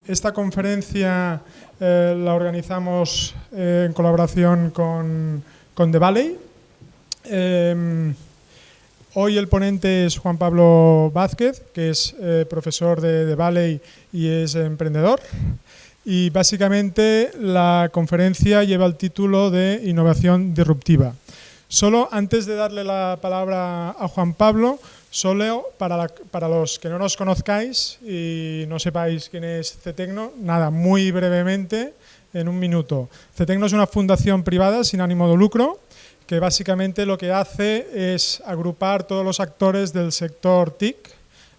Esta conferencia la organizamos en colaboración con The Valley. Hoy el ponente es Juan Pablo Vázquez, que es profesor de The Valley y es emprendedor. Y básicamente la conferencia lleva el título de Innovación Disruptiva. Solo antes de darle la palabra a Juan Pablo, solo para los que no nos conozcáis y no sepáis quién es CETECNO, nada, muy brevemente, en un minuto. CETECNO es una fundación privada sin ánimo de lucro que básicamente lo que hace es agrupar todos los actores del sector TIC,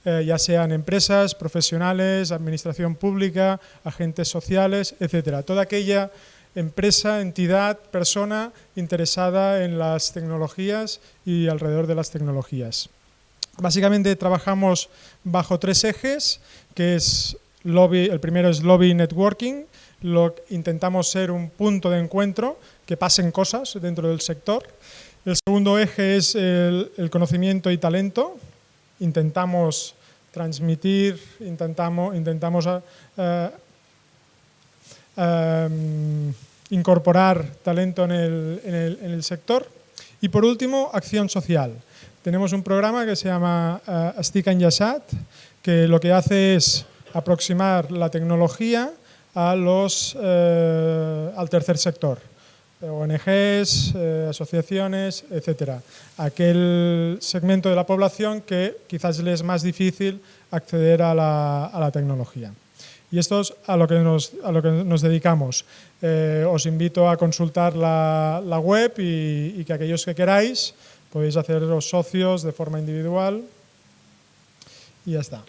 ya sean empresas, profesionales, administración pública, agentes sociales, etcétera. Toda aquella empresa, entidad, persona interesada en las tecnologías y alrededor de las tecnologías. Básicamente trabajamos bajo tres ejes, que es el primero es lobby networking, intentamos ser un punto de encuentro, que pasen cosas dentro del sector. El segundo eje es el conocimiento y talento, intentamos transmitir, intentamos incorporar talento en el sector. Y por último, acción social. Tenemos un programa que se llama Estic Enllaçat, que lo que hace es aproximar la tecnología al tercer sector, ONGs, asociaciones, etcétera. Aquel segmento de la población que quizás les es más difícil acceder a la tecnología. Y esto es a lo que nos dedicamos. Os invito a consultar la web y que aquellos que queráis podéis haceros socios de forma individual y ya está.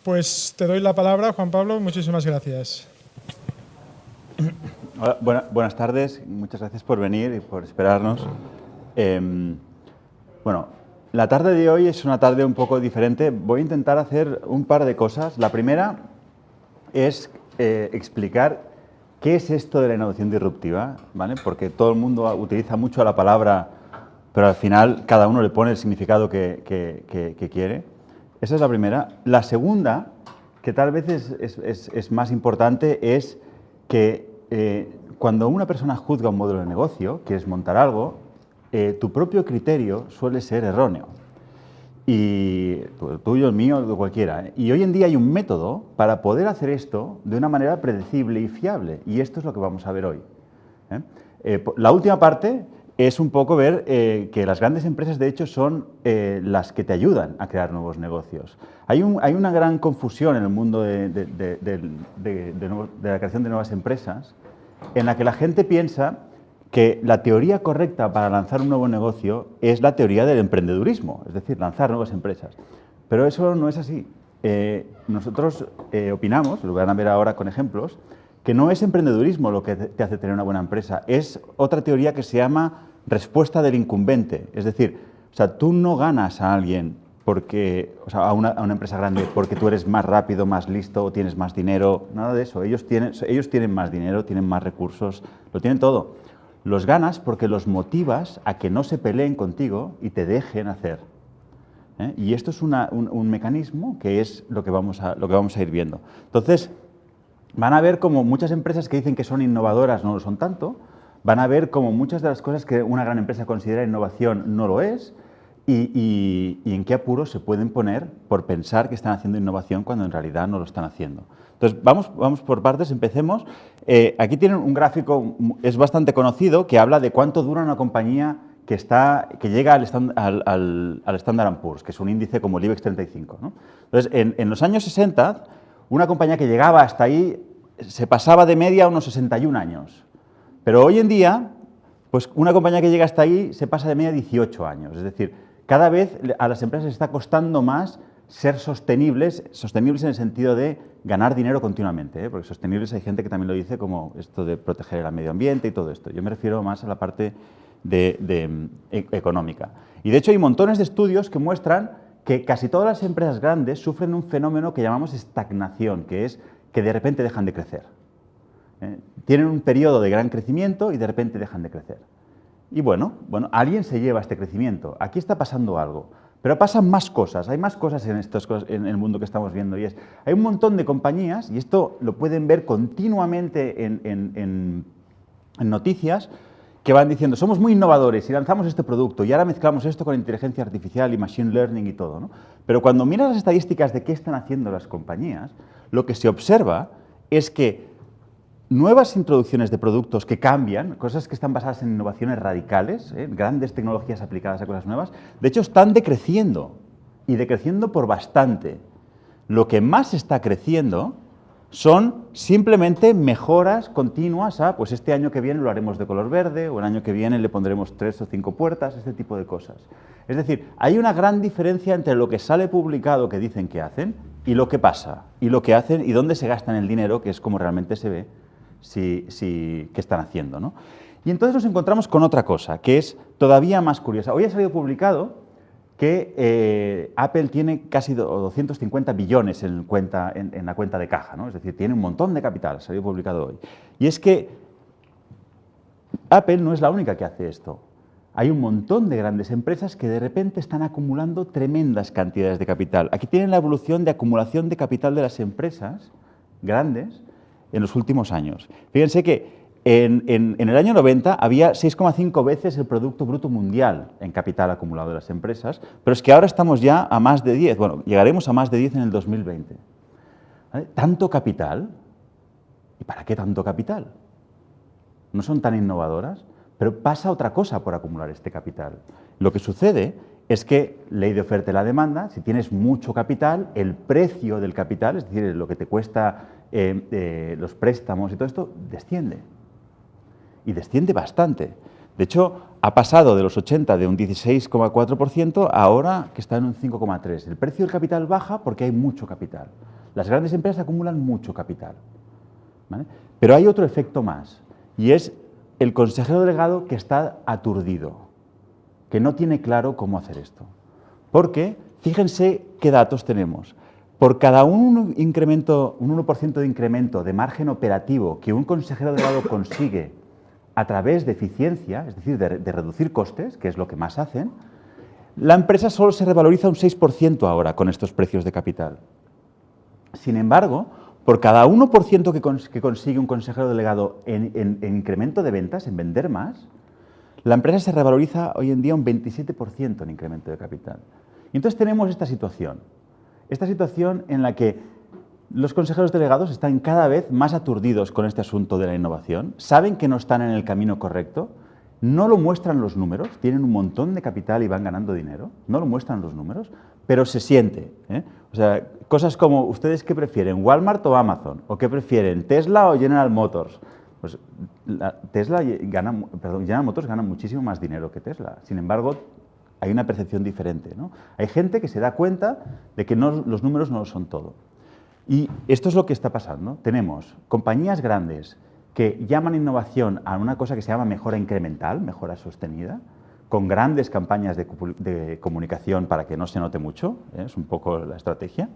Pues te doy la palabra, Juan Pablo, muchísimas gracias. Hola, buenas tardes, muchas gracias por venir y por esperarnos. Bueno, la tarde de hoy es una tarde un poco diferente. Voy a intentar hacer un par de cosas. La primera es explicar qué es esto de la innovación disruptiva, ¿vale? Porque todo el mundo utiliza mucho la palabra, pero al final cada uno le pone el significado que quiere. Esa es la primera. La segunda, que tal vez es más importante, es que cuando una persona juzga un modelo de negocio, quieres montar algo, tu propio criterio suele ser erróneo. Y el tuyo, el mío, de cualquiera. Y hoy en día hay un método para poder hacer esto de una manera predecible y fiable. Y esto es lo que vamos a ver hoy. La última parte es un poco ver que las grandes empresas, de hecho, son las que te ayudan a crear nuevos negocios. Hay una gran confusión en el mundo de la creación de nuevas empresas, en la que la gente piensa que la teoría correcta para lanzar un nuevo negocio es la teoría del emprendedurismo, es decir, lanzar nuevas empresas. Pero eso no es así. Nosotros opinamos, lo van a ver ahora con ejemplos, que no es emprendedurismo lo que te hace tener una buena empresa, es otra teoría que se llama respuesta del incumbente. Es decir, o sea, tú no ganas a alguien a una empresa grande porque tú eres más rápido, más listo, o tienes más dinero, nada de eso. Ellos tienen más dinero, tienen más recursos, lo tienen todo. Los ganas porque los motivas a que no se peleen contigo y te dejen hacer. Y esto es un mecanismo que es lo que vamos a ir viendo. Entonces, van a ver como muchas empresas que dicen que son innovadoras no lo son tanto, van a ver como muchas de las cosas que una gran empresa considera innovación no lo es, y en qué apuros se pueden poner por pensar que están haciendo innovación cuando en realidad no lo están haciendo. Entonces, vamos por partes, empecemos. Aquí tienen un gráfico, es bastante conocido, que habla de cuánto dura una compañía que llega al Standard & Poor's, que es un índice como el IBEX 35, ¿no? Entonces, en los años 60, una compañía que llegaba hasta ahí se pasaba de media a unos 61 años. Pero hoy en día, pues una compañía que llega hasta ahí se pasa de media a 18 años. Es decir, cada vez a las empresas les está costando más ser sostenibles en el sentido de ganar dinero continuamente, porque sostenibles hay gente que también lo dice como esto de proteger el medio ambiente y todo esto. Yo me refiero más a la parte económica. Y de hecho hay montones de estudios que muestran que casi todas las empresas grandes sufren un fenómeno que llamamos estagnación, que es que de repente dejan de crecer. Tienen un periodo de gran crecimiento y de repente dejan de crecer. Y bueno, alguien se lleva este crecimiento. Aquí está pasando algo. Pero pasan más cosas, hay más cosas en el mundo que estamos viendo, y hay un montón de compañías, y esto lo pueden ver continuamente en noticias, que van diciendo, somos muy innovadores y lanzamos este producto, y ahora mezclamos esto con inteligencia artificial y machine learning y todo, ¿no? Pero cuando miras las estadísticas de qué están haciendo las compañías, lo que se observa es que nuevas introducciones de productos que cambian, cosas que están basadas en innovaciones radicales, grandes tecnologías aplicadas a cosas nuevas, de hecho están decreciendo, y decreciendo por bastante. Lo que más está creciendo son simplemente mejoras continuas a, pues este año que viene lo haremos de color verde, o el año que viene le pondremos 3 o 5 puertas, este tipo de cosas. Es decir, hay una gran diferencia entre lo que sale publicado que dicen que hacen, y lo que pasa, y lo que hacen, y dónde se gastan el dinero, que es como realmente se ve qué están haciendo, ¿no? Y entonces nos encontramos con otra cosa, que es todavía más curiosa. Hoy ha salido publicado que Apple tiene casi 250 billones en la cuenta de caja, ¿no? Es decir, tiene un montón de capital, ha salido publicado hoy. Y es que Apple no es la única que hace esto. Hay un montón de grandes empresas que de repente están acumulando tremendas cantidades de capital. Aquí tienen la evolución de acumulación de capital de las empresas grandes en los últimos años. Fíjense que en el año 90 había 6,5 veces el Producto Bruto Mundial en capital acumulado de las empresas, pero es que ahora estamos ya a más de 10, bueno, llegaremos a más de 10 en el 2020. ¿Vale? ¿Tanto capital? ¿Y para qué tanto capital? ¿No son tan innovadoras? Pero pasa otra cosa por acumular este capital. Lo que sucede es que, ley de oferta y la demanda, si tienes mucho capital, el precio del capital, es decir, lo que te cuesta los préstamos y todo esto, desciende. Y desciende bastante. De hecho, ha pasado de los 80 de un 16,4% a ahora que está en un 5,3%. El precio del capital baja porque hay mucho capital. Las grandes empresas acumulan mucho capital, ¿vale? Pero hay otro efecto más, y es el consejero delegado que está aturdido, que no tiene claro cómo hacer esto. Porque, fíjense qué datos tenemos. Por cada un 1% de incremento de margen operativo que un consejero delegado consigue a través de eficiencia, es decir, de reducir costes, que es lo que más hacen, la empresa solo se revaloriza un 6% ahora con estos precios de capital. Sin embargo, por cada 1% que consigue un consejero delegado en incremento de ventas, en vender más, la empresa se revaloriza hoy en día un 27% en incremento de capital. Y entonces tenemos esta situación en la que los consejeros delegados están cada vez más aturdidos con este asunto de la innovación, saben que no están en el camino correcto, no lo muestran los números, tienen un montón de capital y van ganando dinero, no lo muestran los números, pero se siente, ¿eh? O sea, cosas como, ¿ustedes qué prefieren, Walmart o Amazon? ¿O qué prefieren, Tesla o General Motors? Pues General Motors gana muchísimo más dinero que Tesla, sin embargo, hay una percepción diferente, ¿no? Hay gente que se da cuenta de que los números no lo son todo. Y esto es lo que está pasando. Tenemos compañías grandes que llaman innovación a una cosa que se llama mejora incremental, mejora sostenida, con grandes campañas de comunicación para que no se note mucho, es un poco la estrategia.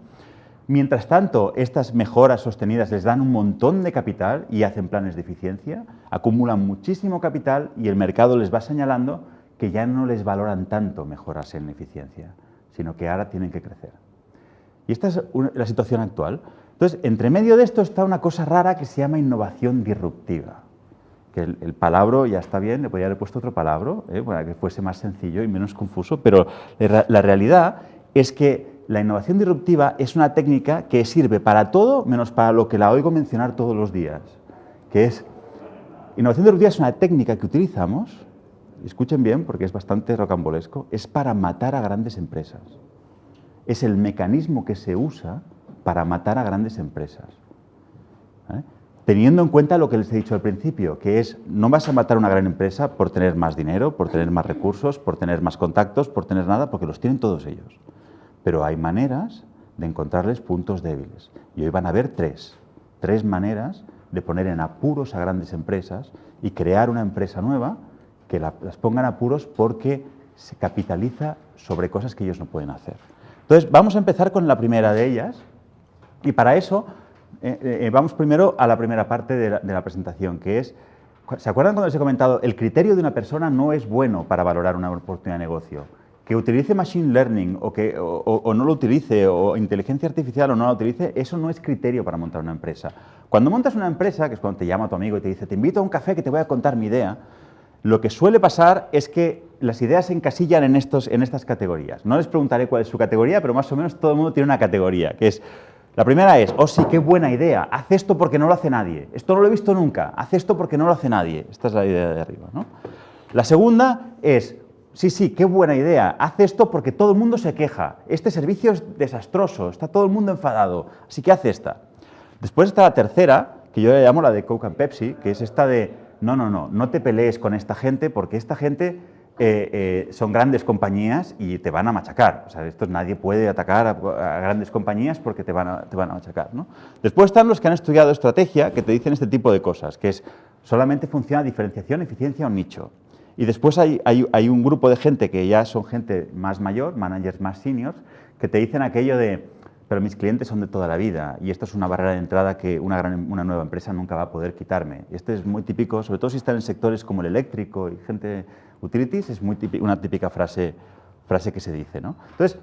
Mientras tanto, estas mejoras sostenidas les dan un montón de capital y hacen planes de eficiencia, acumulan muchísimo capital y el mercado les va señalando que ya no les valoran tanto mejoras en eficiencia, sino que ahora tienen que crecer. Y esta es la situación actual. Entonces, entre medio de esto está una cosa rara que se llama innovación disruptiva. Que el palabra ya está bien, le podría haber puesto otro palabra, para que fuese más sencillo y menos confuso, pero la realidad es que la innovación disruptiva es una técnica que sirve para todo menos para lo que la oigo mencionar todos los días, que es, innovación disruptiva es una técnica que utilizamos, escuchen bien porque es bastante rocambolesco, es para matar a grandes empresas. Es el mecanismo que se usa para matar a grandes empresas. ¿Vale? Teniendo en cuenta lo que les he dicho al principio, que es, no vas a matar a una gran empresa por tener más dinero, por tener más recursos, por tener más contactos, por tener nada, porque los tienen todos ellos. Pero hay maneras de encontrarles puntos débiles. Y hoy van a haber tres maneras de poner en apuros a grandes empresas y crear una empresa nueva que las ponga en apuros porque se capitaliza sobre cosas que ellos no pueden hacer. Entonces, vamos a empezar con la primera de ellas y para eso vamos primero a la primera parte de la presentación, que es, ¿se acuerdan cuando les he comentado? El criterio de una persona no es bueno para valorar una oportunidad de negocio. Que utilice Machine Learning o no lo utilice, o inteligencia artificial o no la utilice, eso no es criterio para montar una empresa. Cuando montas una empresa, que es cuando te llama tu amigo y te dice, te invito a un café que te voy a contar mi idea, lo que suele pasar es que las ideas se encasillan en estas categorías. No les preguntaré cuál es su categoría, pero más o menos todo el mundo tiene una categoría, que es, la primera es, oh sí, qué buena idea, haz esto porque no lo hace nadie, esto no lo he visto nunca, haz esto porque no lo hace nadie. Esta es la idea de arriba, ¿no? La segunda es, sí, qué buena idea, haz esto porque todo el mundo se queja, este servicio es desastroso, está todo el mundo enfadado, así que haz esta. Después está la tercera, que yo le llamo la de Coke and Pepsi, que es esta de, no te pelees con esta gente porque esta gente son grandes compañías y te van a machacar. O sea, nadie puede atacar a grandes compañías porque te van a machacar, ¿no? Después están los que han estudiado estrategia, que te dicen este tipo de cosas, que es solamente funciona diferenciación, eficiencia o nicho. Y después hay un grupo de gente que ya son gente más mayor, managers más seniors, que te dicen aquello de, pero mis clientes son de toda la vida y esto es una barrera de entrada que una nueva empresa nunca va a poder quitarme. Y este es muy típico, sobre todo si están en sectores como el eléctrico y gente utilities, es una típica frase que se dice, ¿no? Entonces,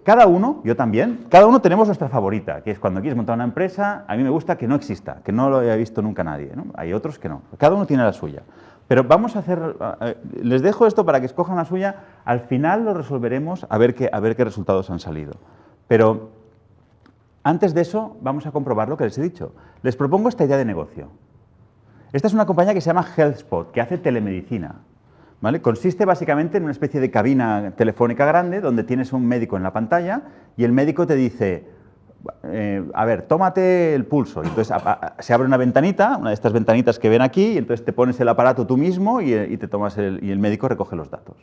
cada uno, yo también, cada uno tenemos nuestra favorita, que es cuando quieres montar una empresa, a mí me gusta que no exista, que no lo haya visto nunca nadie, ¿no? Hay otros que no, cada uno tiene la suya. Pero vamos a hacer, les dejo esto para que escojan la suya, al final lo resolveremos a ver qué resultados han salido. Pero antes de eso, vamos a comprobar lo que les he dicho. Les propongo esta idea de negocio. Esta es una compañía que se llama HealthSpot, que hace telemedicina, ¿vale? Consiste básicamente en una especie de cabina telefónica grande donde tienes un médico en la pantalla y el médico te dice, a ver, tómate el pulso. Y entonces se abre una ventanita, una de estas ventanitas que ven aquí, y entonces te pones el aparato tú mismo y te tomas y el médico recoge los datos.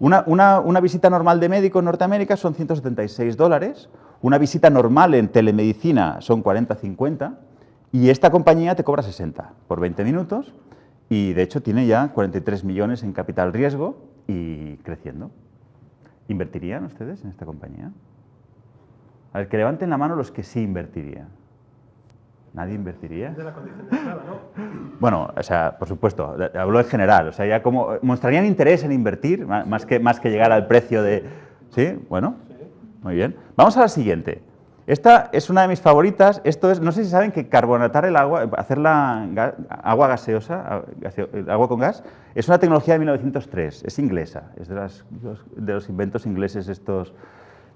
Una visita normal de médico en Norteamérica son $176, una visita normal en telemedicina son 40-50 y esta compañía te cobra 60 por 20 minutos y de hecho tiene ya 43 millones en capital riesgo y creciendo. ¿Invertirían ustedes en esta compañía? A ver, que levanten la mano los que sí invertirían. ¿Nadie invertiría? De la condición de entrada, ¿no? Bueno, o sea, por supuesto, hablo en general, o sea, ya como mostrarían interés en invertir, más que llegar al precio de... ¿Sí? Bueno, sí. Muy bien. Vamos a la siguiente. Esta es una de mis favoritas, esto es, no sé si saben que carbonatar el agua, hacerla agua gaseosa, agua con gas, es una tecnología de 1903, es inglesa, es de los inventos ingleses estos.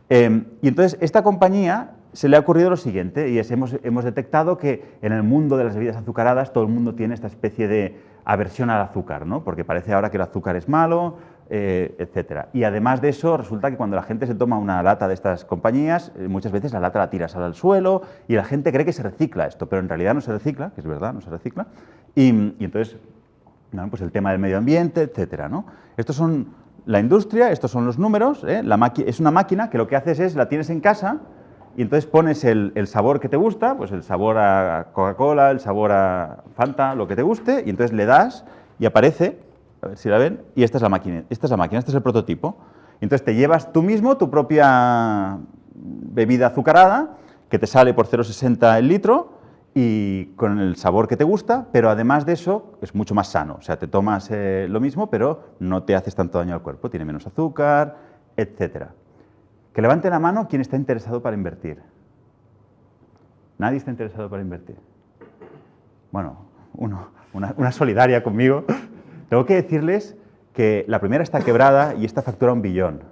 Y entonces, esta compañía se le ha ocurrido lo siguiente, y es, hemos detectado que en el mundo de las bebidas azucaradas todo el mundo tiene esta especie de aversión al azúcar, ¿no? Porque parece ahora que el azúcar es malo, etcétera. Y además de eso, resulta que cuando la gente se toma una lata de estas compañías, muchas veces la lata la tiras al suelo y la gente cree que se recicla esto, pero en realidad no se recicla, que es verdad, no se recicla. Y entonces, ¿no? Pues el tema del medio ambiente, etcétera, ¿no? Estos son la industria, estos son los números, ¿eh? Es una máquina que lo que haces es, la tienes en casa y entonces pones el sabor que te gusta, pues el sabor a Coca-Cola, el sabor a Fanta, lo que te guste, y entonces le das y aparece, a ver si la ven, y esta es la máquina, este es el prototipo. Entonces te llevas tú mismo tu propia bebida azucarada, que te sale por 0,60 el litro, y con el sabor que te gusta, pero además de eso es mucho más sano. O sea, te tomas lo mismo, pero no te haces tanto daño al cuerpo, tiene menos azúcar, etcétera. Que levante la mano quien está interesado para invertir. ¿Nadie está interesado para invertir? Bueno, una solidaria conmigo. Tengo que decirles que la primera está quebrada y esta factura 1 billón.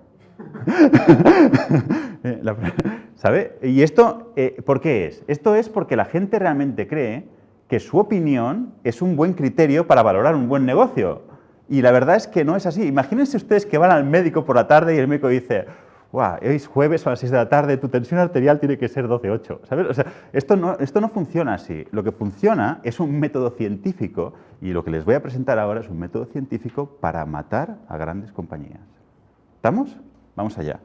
¿Sabe? ¿Y esto por qué es? Esto es porque la gente realmente cree que su opinión es un buen criterio para valorar un buen negocio. Y la verdad es que no es así. Imagínense ustedes que van al médico por la tarde y el médico dice, ¡guau! Hoy es jueves a las 6 de la tarde, tu tensión arterial tiene que ser 12,8. ¿Sabes? O sea, esto no funciona así. Lo que funciona es un método científico y lo que les voy a presentar ahora es un método científico para matar a grandes compañías. ¿Estamos? Vamos allá.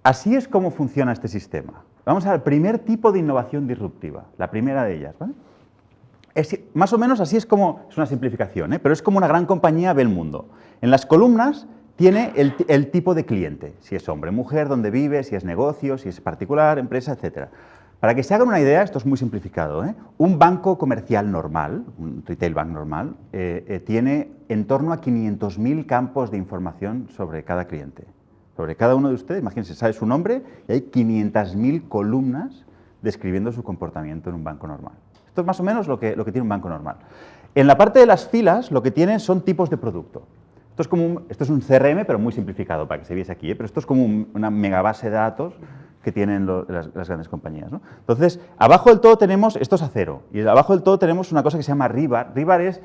Así es como funciona este sistema. Vamos al primer tipo de innovación disruptiva, la primera de ellas, ¿vale? Más o menos así es como, es una simplificación, pero es como una gran compañía ve el mundo. En las columnas tiene el tipo de cliente, si es hombre, mujer, dónde vive, si es negocio, si es particular, empresa, etc. Para que se hagan una idea, esto es muy simplificado, ¿eh? Un banco comercial normal, un retail bank normal, tiene en torno a 500.000 campos de información sobre cada cliente. Sobre cada uno de ustedes, imagínense, sabe su nombre y hay 500.000 columnas describiendo su comportamiento en un banco normal. Esto es más o menos lo que tiene un banco normal. En la parte de las filas, lo que tienen son tipos de producto. Esto es un CRM, pero muy simplificado para que se viese aquí, pero esto es como una megabase de datos que tienen las grandes compañías, ¿no? Entonces, abajo del todo tenemos, esto es acero, y abajo del todo tenemos una cosa que se llama rebar. Rebar es,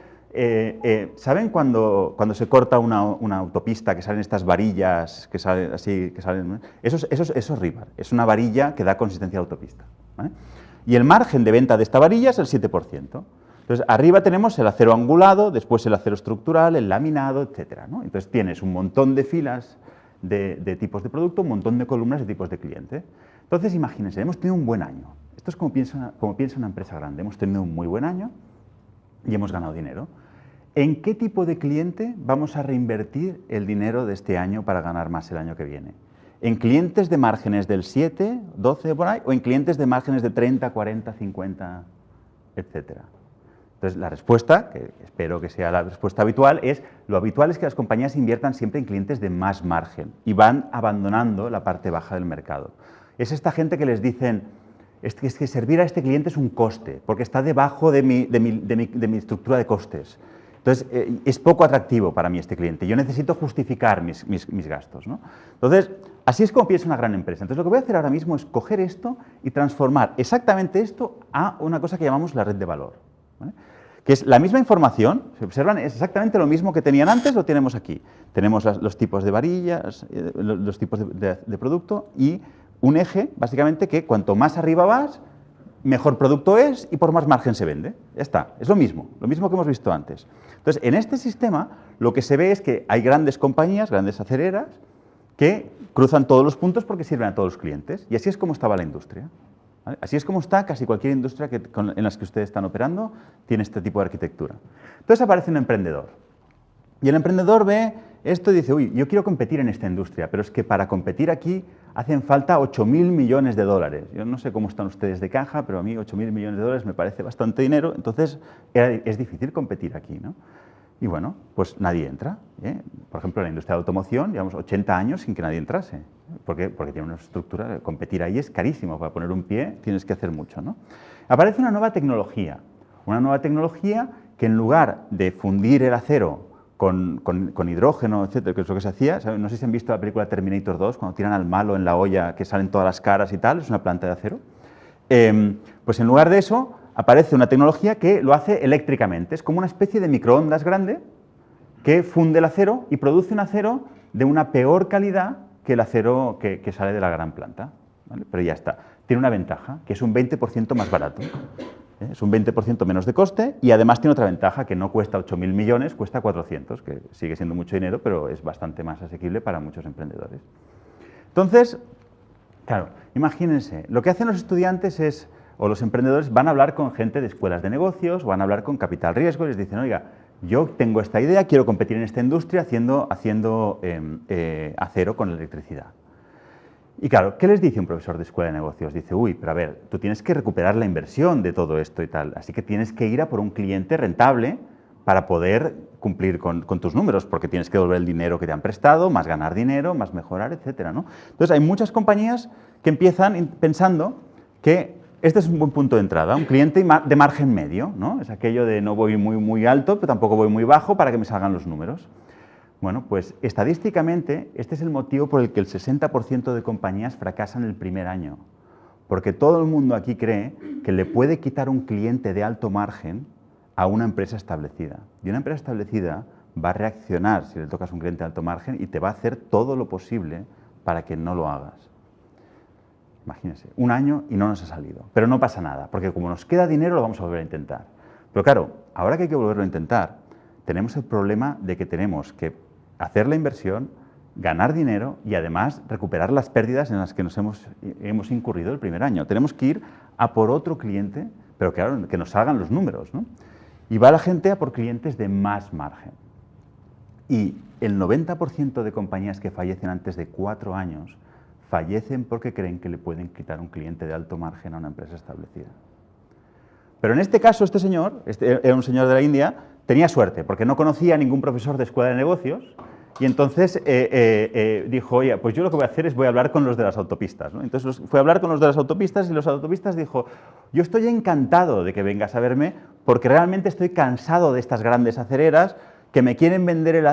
¿saben cuando se corta una autopista, que salen estas varillas, que salen así, que salen? Eso es rebar, es una varilla que da consistencia a autopista, ¿vale? Y el margen de venta de esta varilla es el 7%. Entonces, arriba tenemos el acero angulado, después el acero estructural, el laminado, etcétera, ¿no? Entonces, tienes un montón de filas de tipos de producto, un montón de columnas de tipos de cliente. Entonces, imagínense, hemos tenido un buen año. Esto es como piensa una empresa grande. Hemos tenido un muy buen año y hemos ganado dinero. ¿En qué tipo de cliente vamos a reinvertir el dinero de este año para ganar más el año que viene? ¿En clientes de márgenes del 7, 12 por ahí, o en clientes de márgenes de 30, 40, 50, etcétera? Entonces, la respuesta, que espero que sea la respuesta habitual, es lo habitual es que las compañías inviertan siempre en clientes de más margen y van abandonando la parte baja del mercado. Es esta gente que les dicen, es que servir a este cliente es un coste, porque está debajo de mi estructura de costes. Entonces, es poco atractivo para mí este cliente. Yo necesito justificar mis gastos, ¿no? Entonces, así es como piensa una gran empresa. Entonces, lo que voy a hacer ahora mismo es coger esto y transformar exactamente esto a una cosa que llamamos la red de valor, ¿vale? Que es la misma información, si observan, es exactamente lo mismo que tenían antes, lo tenemos aquí. Tenemos los tipos de varillas, los tipos de producto y un eje, básicamente, que cuanto más arriba vas, mejor producto es y por más margen se vende. Ya está, es lo mismo que hemos visto antes. Entonces, en este sistema, lo que se ve es que hay grandes compañías, grandes acereras, que cruzan todos los puntos porque sirven a todos los clientes. Y así es como estaba la industria, ¿vale? Así es como está casi cualquier industria en las que ustedes están operando, tiene este tipo de arquitectura. Entonces aparece un emprendedor. Y el emprendedor ve esto y dice, uy, yo quiero competir en esta industria, pero es que para competir aquí hacen falta 8.000 millones de dólares. Yo no sé cómo están ustedes de caja, pero a mí 8.000 millones de dólares me parece bastante dinero, entonces es difícil competir aquí, ¿no? Y bueno, pues nadie entra, ¿eh? Por ejemplo, en la industria de automoción llevamos 80 años sin que nadie entrase. ¿Por qué? Porque tiene una estructura, competir ahí es carísimo, para poner un pie tienes que hacer mucho, ¿no? Aparece una nueva tecnología que en lugar de fundir el acero con hidrógeno, etcétera, que es lo que se hacía, no sé si han visto la película Terminator 2, cuando tiran al malo en la olla que salen todas las caras y tal, es una planta de acero. Pues en lugar de eso, aparece una tecnología que lo hace eléctricamente. Es como una especie de microondas grande que funde el acero y produce un acero de una peor calidad que el acero que sale de la gran planta, ¿vale? Pero ya está. Tiene una ventaja, que es un 20% más barato. Es un 20% menos de coste y además tiene otra ventaja, que no cuesta 8.000 millones, cuesta 400, que sigue siendo mucho dinero, pero es bastante más asequible para muchos emprendedores. Entonces, claro, imagínense, lo que hacen los estudiantes o los emprendedores van a hablar con gente de escuelas de negocios, o van a hablar con capital riesgo y les dicen, oiga, yo tengo esta idea, quiero competir en esta industria haciendo acero con electricidad. Y claro, ¿qué les dice un profesor de escuela de negocios? Dice, uy, pero a ver, tú tienes que recuperar la inversión de todo esto y tal, así que tienes que ir a por un cliente rentable para poder cumplir con tus números, porque tienes que devolver el dinero que te han prestado, más ganar dinero, más mejorar, etcétera, ¿no? Entonces, hay muchas compañías que empiezan pensando que este es un buen punto de entrada, un cliente de margen medio, ¿no? Es aquello de no voy muy alto, pero tampoco voy muy bajo para que me salgan los números. Bueno, pues estadísticamente este es el motivo por el que el 60% de compañías fracasan el primer año, porque todo el mundo aquí cree que le puede quitar un cliente de alto margen a una empresa establecida. Y una empresa establecida va a reaccionar si le tocas un cliente de alto margen y te va a hacer todo lo posible para que no lo hagas. Imagínense, un año y no nos ha salido, pero no pasa nada, porque como nos queda dinero lo vamos a volver a intentar. Pero claro, ahora que hay que volverlo a intentar, tenemos el problema de que tenemos que hacer la inversión, ganar dinero y además recuperar las pérdidas en las que nos hemos incurrido el primer año. Tenemos que ir a por otro cliente, pero claro, que nos salgan los números, ¿no? Y va la gente a por clientes de más margen. Y el 90% de compañías que fallecen antes de 4 años fallecen porque creen que le pueden quitar un cliente de alto margen a una empresa establecida. Pero en este caso, este señor, era un señor de la India, tenía suerte, porque no conocía a ningún profesor de escuela de negocios, y entonces dijo, oye, pues yo lo que voy a hacer es voy a hablar con los de las autopistas, ¿no? Entonces fue a hablar con los de las autopistas y los autopistas dijo, yo estoy encantado de que vengas a verme porque realmente estoy cansado de estas grandes acereras que me quieren vender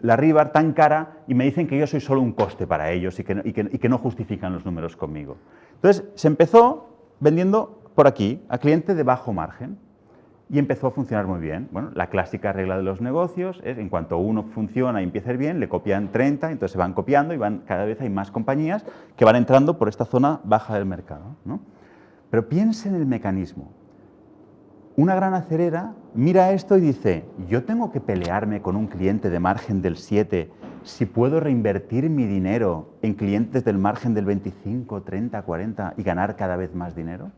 la Rivar tan cara y me dicen que yo soy solo un coste para ellos y que no justifican los números conmigo. Entonces se empezó vendiendo por aquí a cliente de bajo margen. Y empezó a funcionar muy bien. Bueno, la clásica regla de los negocios es, en cuanto uno funciona y empieza a ir bien, le copian 30, entonces se van copiando y cada vez hay más compañías que van entrando por esta zona baja del mercado, ¿no? Pero piensa en el mecanismo. Una gran acerera mira esto y dice, yo tengo que pelearme con un cliente de margen del 7 si puedo reinvertir mi dinero en clientes del margen del 25, 30, 40 y ganar cada vez más dinero.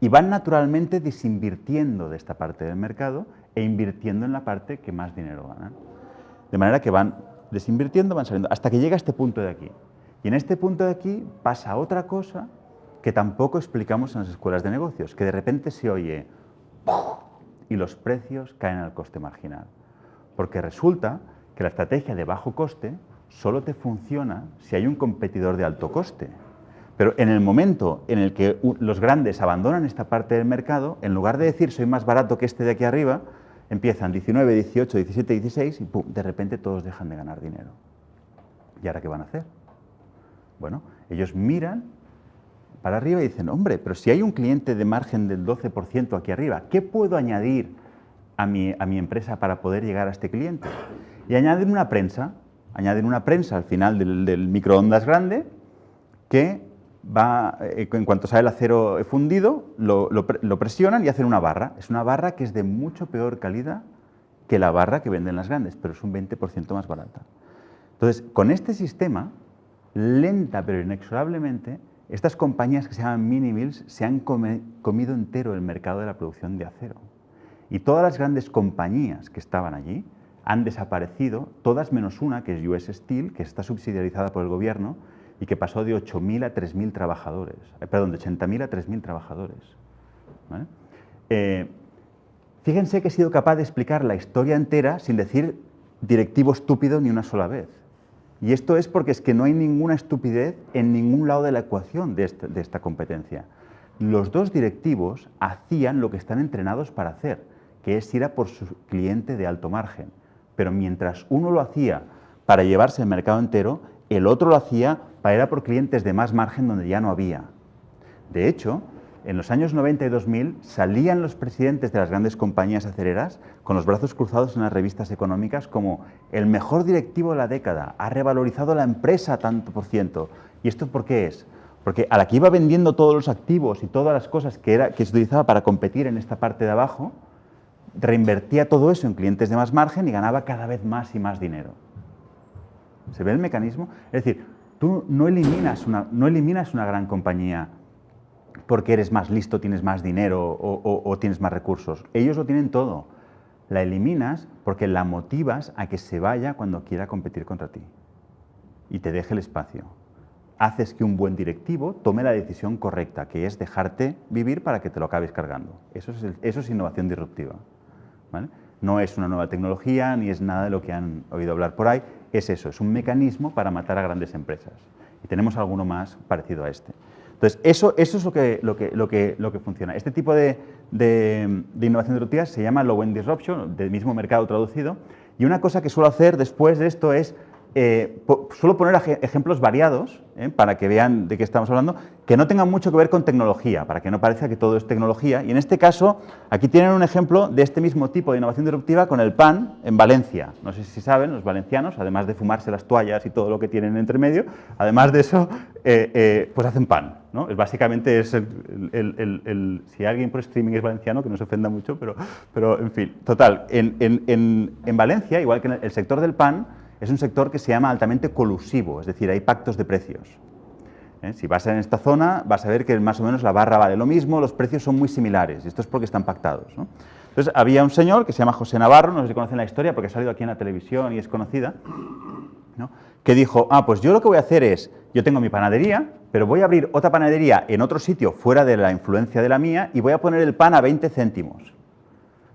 Y van naturalmente desinvirtiendo de esta parte del mercado e invirtiendo en la parte que más dinero ganan. De manera que van desinvirtiendo, van saliendo, hasta que llega a este punto de aquí. Y en este punto de aquí pasa otra cosa que tampoco explicamos en las escuelas de negocios, que de repente se oye ¡puf! Y los precios caen al coste marginal. Porque resulta que la estrategia de bajo coste solo te funciona si hay un competidor de alto coste. Pero en el momento en el que los grandes abandonan esta parte del mercado, en lugar de decir soy más barato que este de aquí arriba, empiezan 19, 18, 17, 16 y ¡pum!, de repente todos dejan de ganar dinero. ¿Y ahora qué van a hacer? Bueno, ellos miran para arriba y dicen, hombre, pero si hay un cliente de margen del 12% aquí arriba, ¿qué puedo añadir a mi empresa para poder llegar a este cliente? Y añaden una prensa al final del microondas grande que en cuanto sale el acero fundido, lo presionan y hacen una barra. Es una barra que es de mucho peor calidad que la barra que venden las grandes, pero es un 20% más barata. Entonces, con este sistema, lenta pero inexorablemente, estas compañías que se llaman mini mills se han comido entero el mercado de la producción de acero. Y todas las grandes compañías que estaban allí han desaparecido, todas menos una, que es US Steel, que está subsidiarizada por el gobierno, y que pasó de 8.000 a 3.000 trabajadores, perdón, de 80.000 a 3.000 trabajadores. ¿Vale? Fíjense que he sido capaz de explicar la historia entera sin decir directivo estúpido ni una sola vez. Y esto es porque es que no hay ninguna estupidez en ningún lado de la ecuación de esta competencia. Los dos directivos hacían lo que están entrenados para hacer, que es ir a por su cliente de alto margen. Pero mientras uno lo hacía para llevarse el mercado entero, el otro lo hacía para ir a por clientes de más margen donde ya no había. De hecho, en los años 90 y 2000 salían los presidentes de las grandes compañías acereras con los brazos cruzados en las revistas económicas como el mejor directivo de la década, ha revalorizado la empresa tanto por ciento. ¿Y esto por qué es? Porque a la que iba vendiendo todos los activos y todas las cosas que se utilizaba para competir en esta parte de abajo, reinvertía todo eso en clientes de más margen y ganaba cada vez más y más dinero. ¿Se ve el mecanismo? Es decir, tú no eliminas una gran compañía porque eres más listo, tienes más dinero o tienes más recursos. Ellos lo tienen todo. La eliminas porque la motivas a que se vaya cuando quiera competir contra ti y te deje el espacio. Haces que un buen directivo tome la decisión correcta, que es dejarte vivir para que te lo acabes cargando. Eso es innovación disruptiva, ¿vale? No es una nueva tecnología, ni es nada de lo que han oído hablar por ahí. Es eso, es un mecanismo para matar a grandes empresas. Y tenemos alguno más parecido a este. Entonces, eso es lo que funciona. Este tipo de innovación disruptiva se llama Low End Disruption, del mismo mercado traducido. Y una cosa que suelo hacer después de esto es, suelo poner ejemplos variados, para que vean de qué estamos hablando, que no tengan mucho que ver con tecnología, para que no parezca que todo es tecnología. Y en este caso, aquí tienen un ejemplo de este mismo tipo de innovación disruptiva con el pan en Valencia. No sé si saben, los valencianos, además de fumarse las toallas y todo lo que tienen entre medio, además de eso, pues hacen pan, ¿no? Básicamente es si alguien por streaming es valenciano, que no se ofenda mucho, pero en fin, total. En Valencia, igual que en el sector del pan, es un sector que se llama altamente colusivo, es decir, hay pactos de precios. Si vas en esta zona, vas a ver que más o menos la barra vale lo mismo, los precios son muy similares, y esto es porque están pactados, ¿no? Entonces, había un señor que se llama José Navarro, no sé si conocen la historia porque ha salido aquí en la televisión y es conocida, ¿no?, que dijo, pues yo lo que voy a hacer es, yo tengo mi panadería, pero voy a abrir otra panadería en otro sitio fuera de la influencia de la mía y voy a poner el pan a 20 céntimos.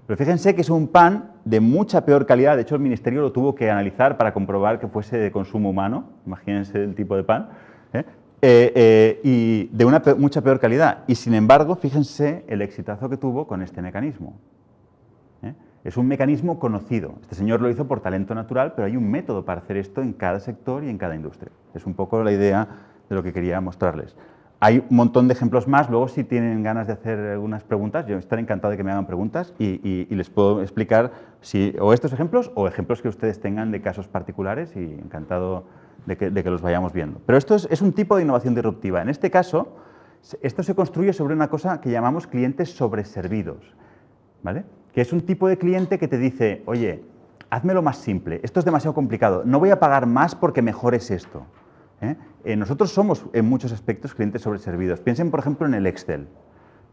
Pero fíjense que es un pan de mucha peor calidad. De hecho, el Ministerio lo tuvo que analizar para comprobar que fuese de consumo humano. Imagínense el tipo de pan. Y de mucha peor calidad. Y sin embargo, fíjense el exitazo que tuvo con este mecanismo. Es un mecanismo conocido. Este señor lo hizo por talento natural, pero hay un método para hacer esto en cada sector y en cada industria. Es un poco la idea de lo que quería mostrarles. Hay un montón de ejemplos más. Luego, si tienen ganas de hacer algunas preguntas, yo estaré encantado de que me hagan preguntas y les puedo explicar o estos ejemplos o ejemplos que ustedes tengan de casos particulares, y encantado de que los vayamos viendo. Pero esto es un tipo de innovación disruptiva. En este caso, esto se construye sobre una cosa que llamamos clientes sobreservidos, ¿vale? Que es un tipo de cliente que te dice, oye, házmelo más simple, esto es demasiado complicado, no voy a pagar más porque mejores esto. Nosotros somos, en muchos aspectos, clientes sobreservidos. Piensen, por ejemplo, en el Excel.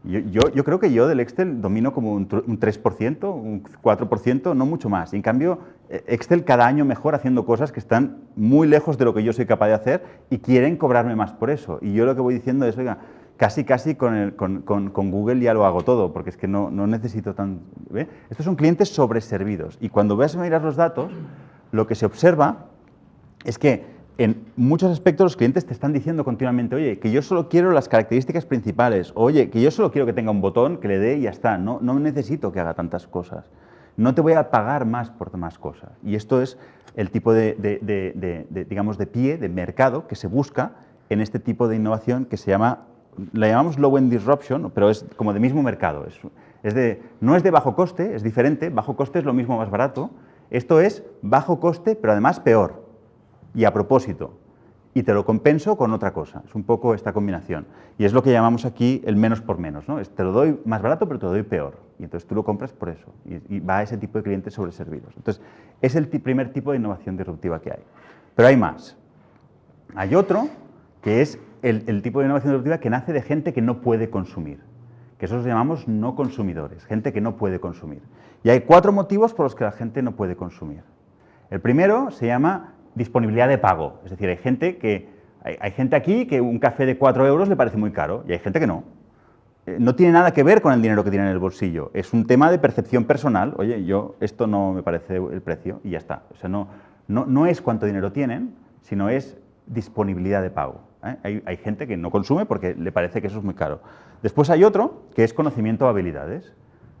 Yo creo que yo del Excel domino como un 3%, un 4%, no mucho más. Y en cambio, Excel cada año mejora haciendo cosas que están muy lejos de lo que yo soy capaz de hacer y quieren cobrarme más por eso. Y yo lo que voy diciendo es, oiga, casi con Google ya lo hago todo, porque es que no necesito tan... ¿ve? Estos son clientes sobreservidos. Y cuando vas a mirar los datos, lo que se observa es que en muchos aspectos los clientes te están diciendo continuamente, oye, que yo solo quiero las características principales, oye, que yo solo quiero que tenga un botón, que le dé y ya está, no necesito que haga tantas cosas, no te voy a pagar más por más cosas. Y esto es el tipo digamos, de pie, de mercado que se busca en este tipo de innovación que se llama, la llamamos low end disruption, pero es como de mismo mercado, no es de bajo coste, es diferente, bajo coste es lo mismo más barato, esto es bajo coste, pero además peor. Y a propósito, y te lo compenso con otra cosa. Es un poco esta combinación. Y es lo que llamamos aquí el menos por menos, ¿no? Te lo doy más barato, pero te lo doy peor. Y entonces tú lo compras por eso. Y va a ese tipo de clientes sobreservidos. Entonces, es el primer tipo de innovación disruptiva que hay. Pero hay más. Hay otro, que es el tipo de innovación disruptiva que nace de gente que no puede consumir. Que eso los llamamos no consumidores, gente que no puede consumir. Y hay 4 motivos por los que la gente no puede consumir. El primero se llama disponibilidad de pago, es decir, hay gente aquí que un café de 4 euros le parece muy caro y hay gente que no. No tiene nada que ver con el dinero que tiene en el bolsillo, es un tema de percepción personal, oye, esto no me parece el precio y ya está. O sea, no es cuánto dinero tienen, sino es disponibilidad de pago. Hay gente que no consume porque le parece que eso es muy caro. Después hay otro que es conocimiento de habilidades.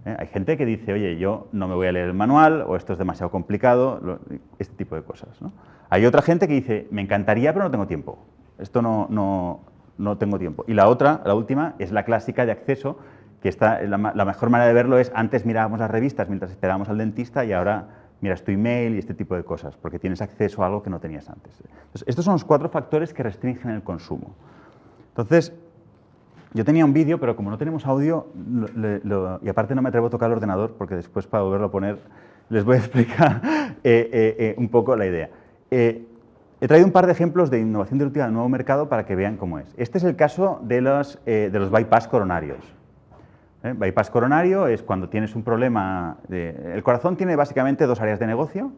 Hay gente que dice, oye, yo no me voy a leer el manual, o esto es demasiado complicado, este tipo de cosas, ¿no? Hay otra gente que dice, me encantaría, pero no tengo tiempo. Esto no tengo tiempo. Y la última, es la clásica de acceso, que la mejor manera de verlo es, antes mirábamos las revistas mientras esperábamos al dentista y ahora miras tu email y este tipo de cosas, porque tienes acceso a algo que no tenías antes. Entonces, estos son los 4 factores que restringen el consumo. Entonces, yo tenía un vídeo, pero como no tenemos audio, y aparte no me atrevo a tocar el ordenador, porque después para volverlo a poner les voy a explicar un poco la idea. He traído un par de ejemplos de innovación disruptiva de nuevo mercado para que vean cómo es. Este es el caso de los bypass coronarios. Bypass coronario es cuando tienes un problema... el corazón tiene básicamente 2 áreas de negocio.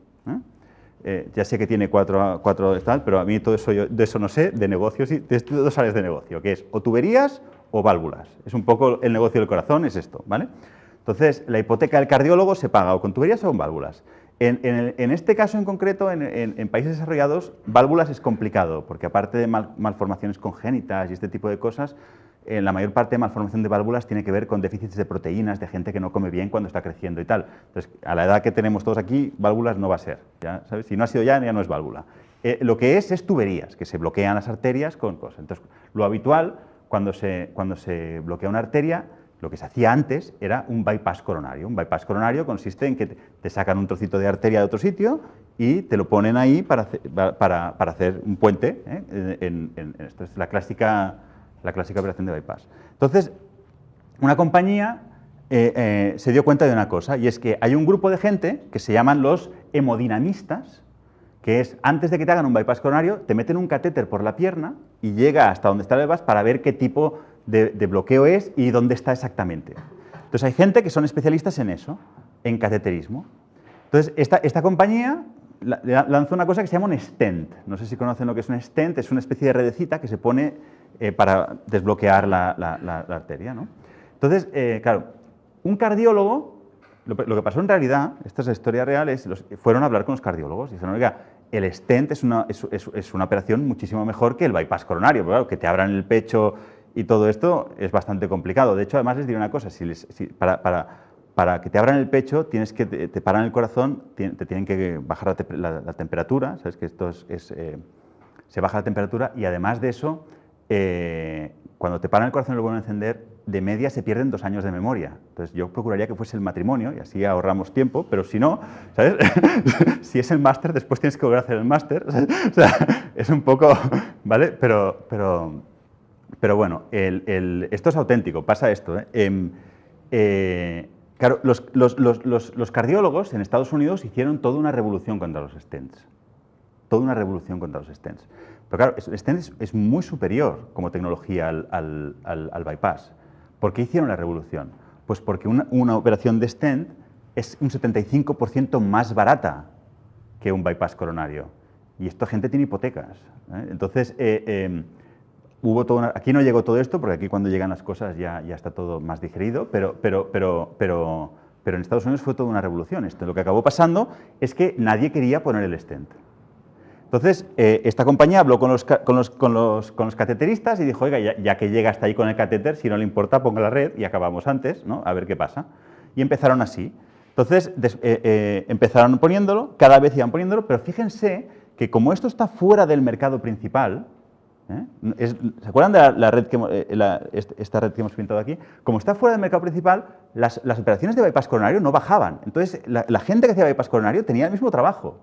Ya sé que tiene 4 tal, pero a mí todo eso, de eso no sé, de negocios, sí, de 2 áreas de negocio, que es o tuberías o válvulas. Es un poco el negocio del corazón, es esto, ¿vale? Entonces, la hipoteca del cardiólogo se paga o con tuberías o con válvulas. En este caso en concreto, en países desarrollados, válvulas es complicado, porque aparte de malformaciones congénitas y este tipo de cosas, la mayor parte de malformación de válvulas tiene que ver con déficits de proteínas, de gente que no come bien cuando está creciendo y tal. Entonces, a la edad que tenemos todos aquí, válvulas no va a ser, ¿ya sabes? Si no ha sido ya no es válvula. Lo que es tuberías, que se bloquean las arterias con cosas. Entonces, lo habitual, cuando se bloquea una arteria, lo que se hacía antes era un bypass coronario. Un bypass coronario consiste en que te sacan un trocito de arteria de otro sitio y te lo ponen ahí para hacer un puente. Esto es la clásica operación de bypass. Entonces, una compañía se dio cuenta de una cosa, y es que hay un grupo de gente que se llaman los hemodinamistas, que es, antes de que te hagan un bypass coronario, te meten un catéter por la pierna y llega hasta donde está el bypass para ver qué tipo de bloqueo es y dónde está exactamente. Entonces, hay gente que son especialistas en eso, en cateterismo. Entonces, esta compañía lanzó una cosa que se llama un stent. No sé si conocen lo que es un stent, es una especie de redecita que se pone para desbloquear la arteria, ¿no? Entonces, claro, un cardiólogo, lo que pasó en realidad, esta es la historia real, fueron a hablar con los cardiólogos y dijeron, oiga, el stent es una operación muchísimo mejor que el bypass coronario, pero claro, que te abran el pecho y todo esto es bastante complicado. De hecho, además les diré una cosa, para que te abran el pecho, te paran el corazón, te tienen que bajar la temperatura, sabes que esto se baja la temperatura y además de eso, cuando te paran el corazón y lo vuelven a encender, de media se pierden 2 años de memoria. Entonces yo procuraría que fuese el matrimonio y así ahorramos tiempo, pero si no, ¿sabes? Si es el máster, después tienes que volver a hacer el máster. O sea, es un poco, ¿vale? Pero bueno, esto es auténtico, pasa esto, claro, los cardiólogos en Estados Unidos hicieron toda una revolución contra los stents. Toda una revolución contra los stents. Pero claro, el stent es muy superior como tecnología al bypass. ¿Por qué hicieron la revolución? Pues porque una operación de stent es un 75% más barata que un bypass coronario. Y esta gente tiene hipotecas. Entonces, aquí no llegó todo esto, porque aquí cuando llegan las cosas ya está todo más digerido, pero en Estados Unidos fue toda una revolución. Lo que acabó pasando es que nadie quería poner el stent. Entonces, esta compañía habló con los cateteristas y dijo, oiga, ya que llega hasta ahí con el catéter, si no le importa, ponga la red y acabamos antes, ¿no? A ver qué pasa. Y empezaron así. Entonces, empezaron poniéndolo, cada vez iban poniéndolo, pero fíjense que como esto está fuera del mercado principal, ¿se acuerdan de la red esta red que hemos pintado aquí? Como está fuera del mercado principal, las operaciones de bypass coronario no bajaban. Entonces, la gente que hacía bypass coronario tenía el mismo trabajo.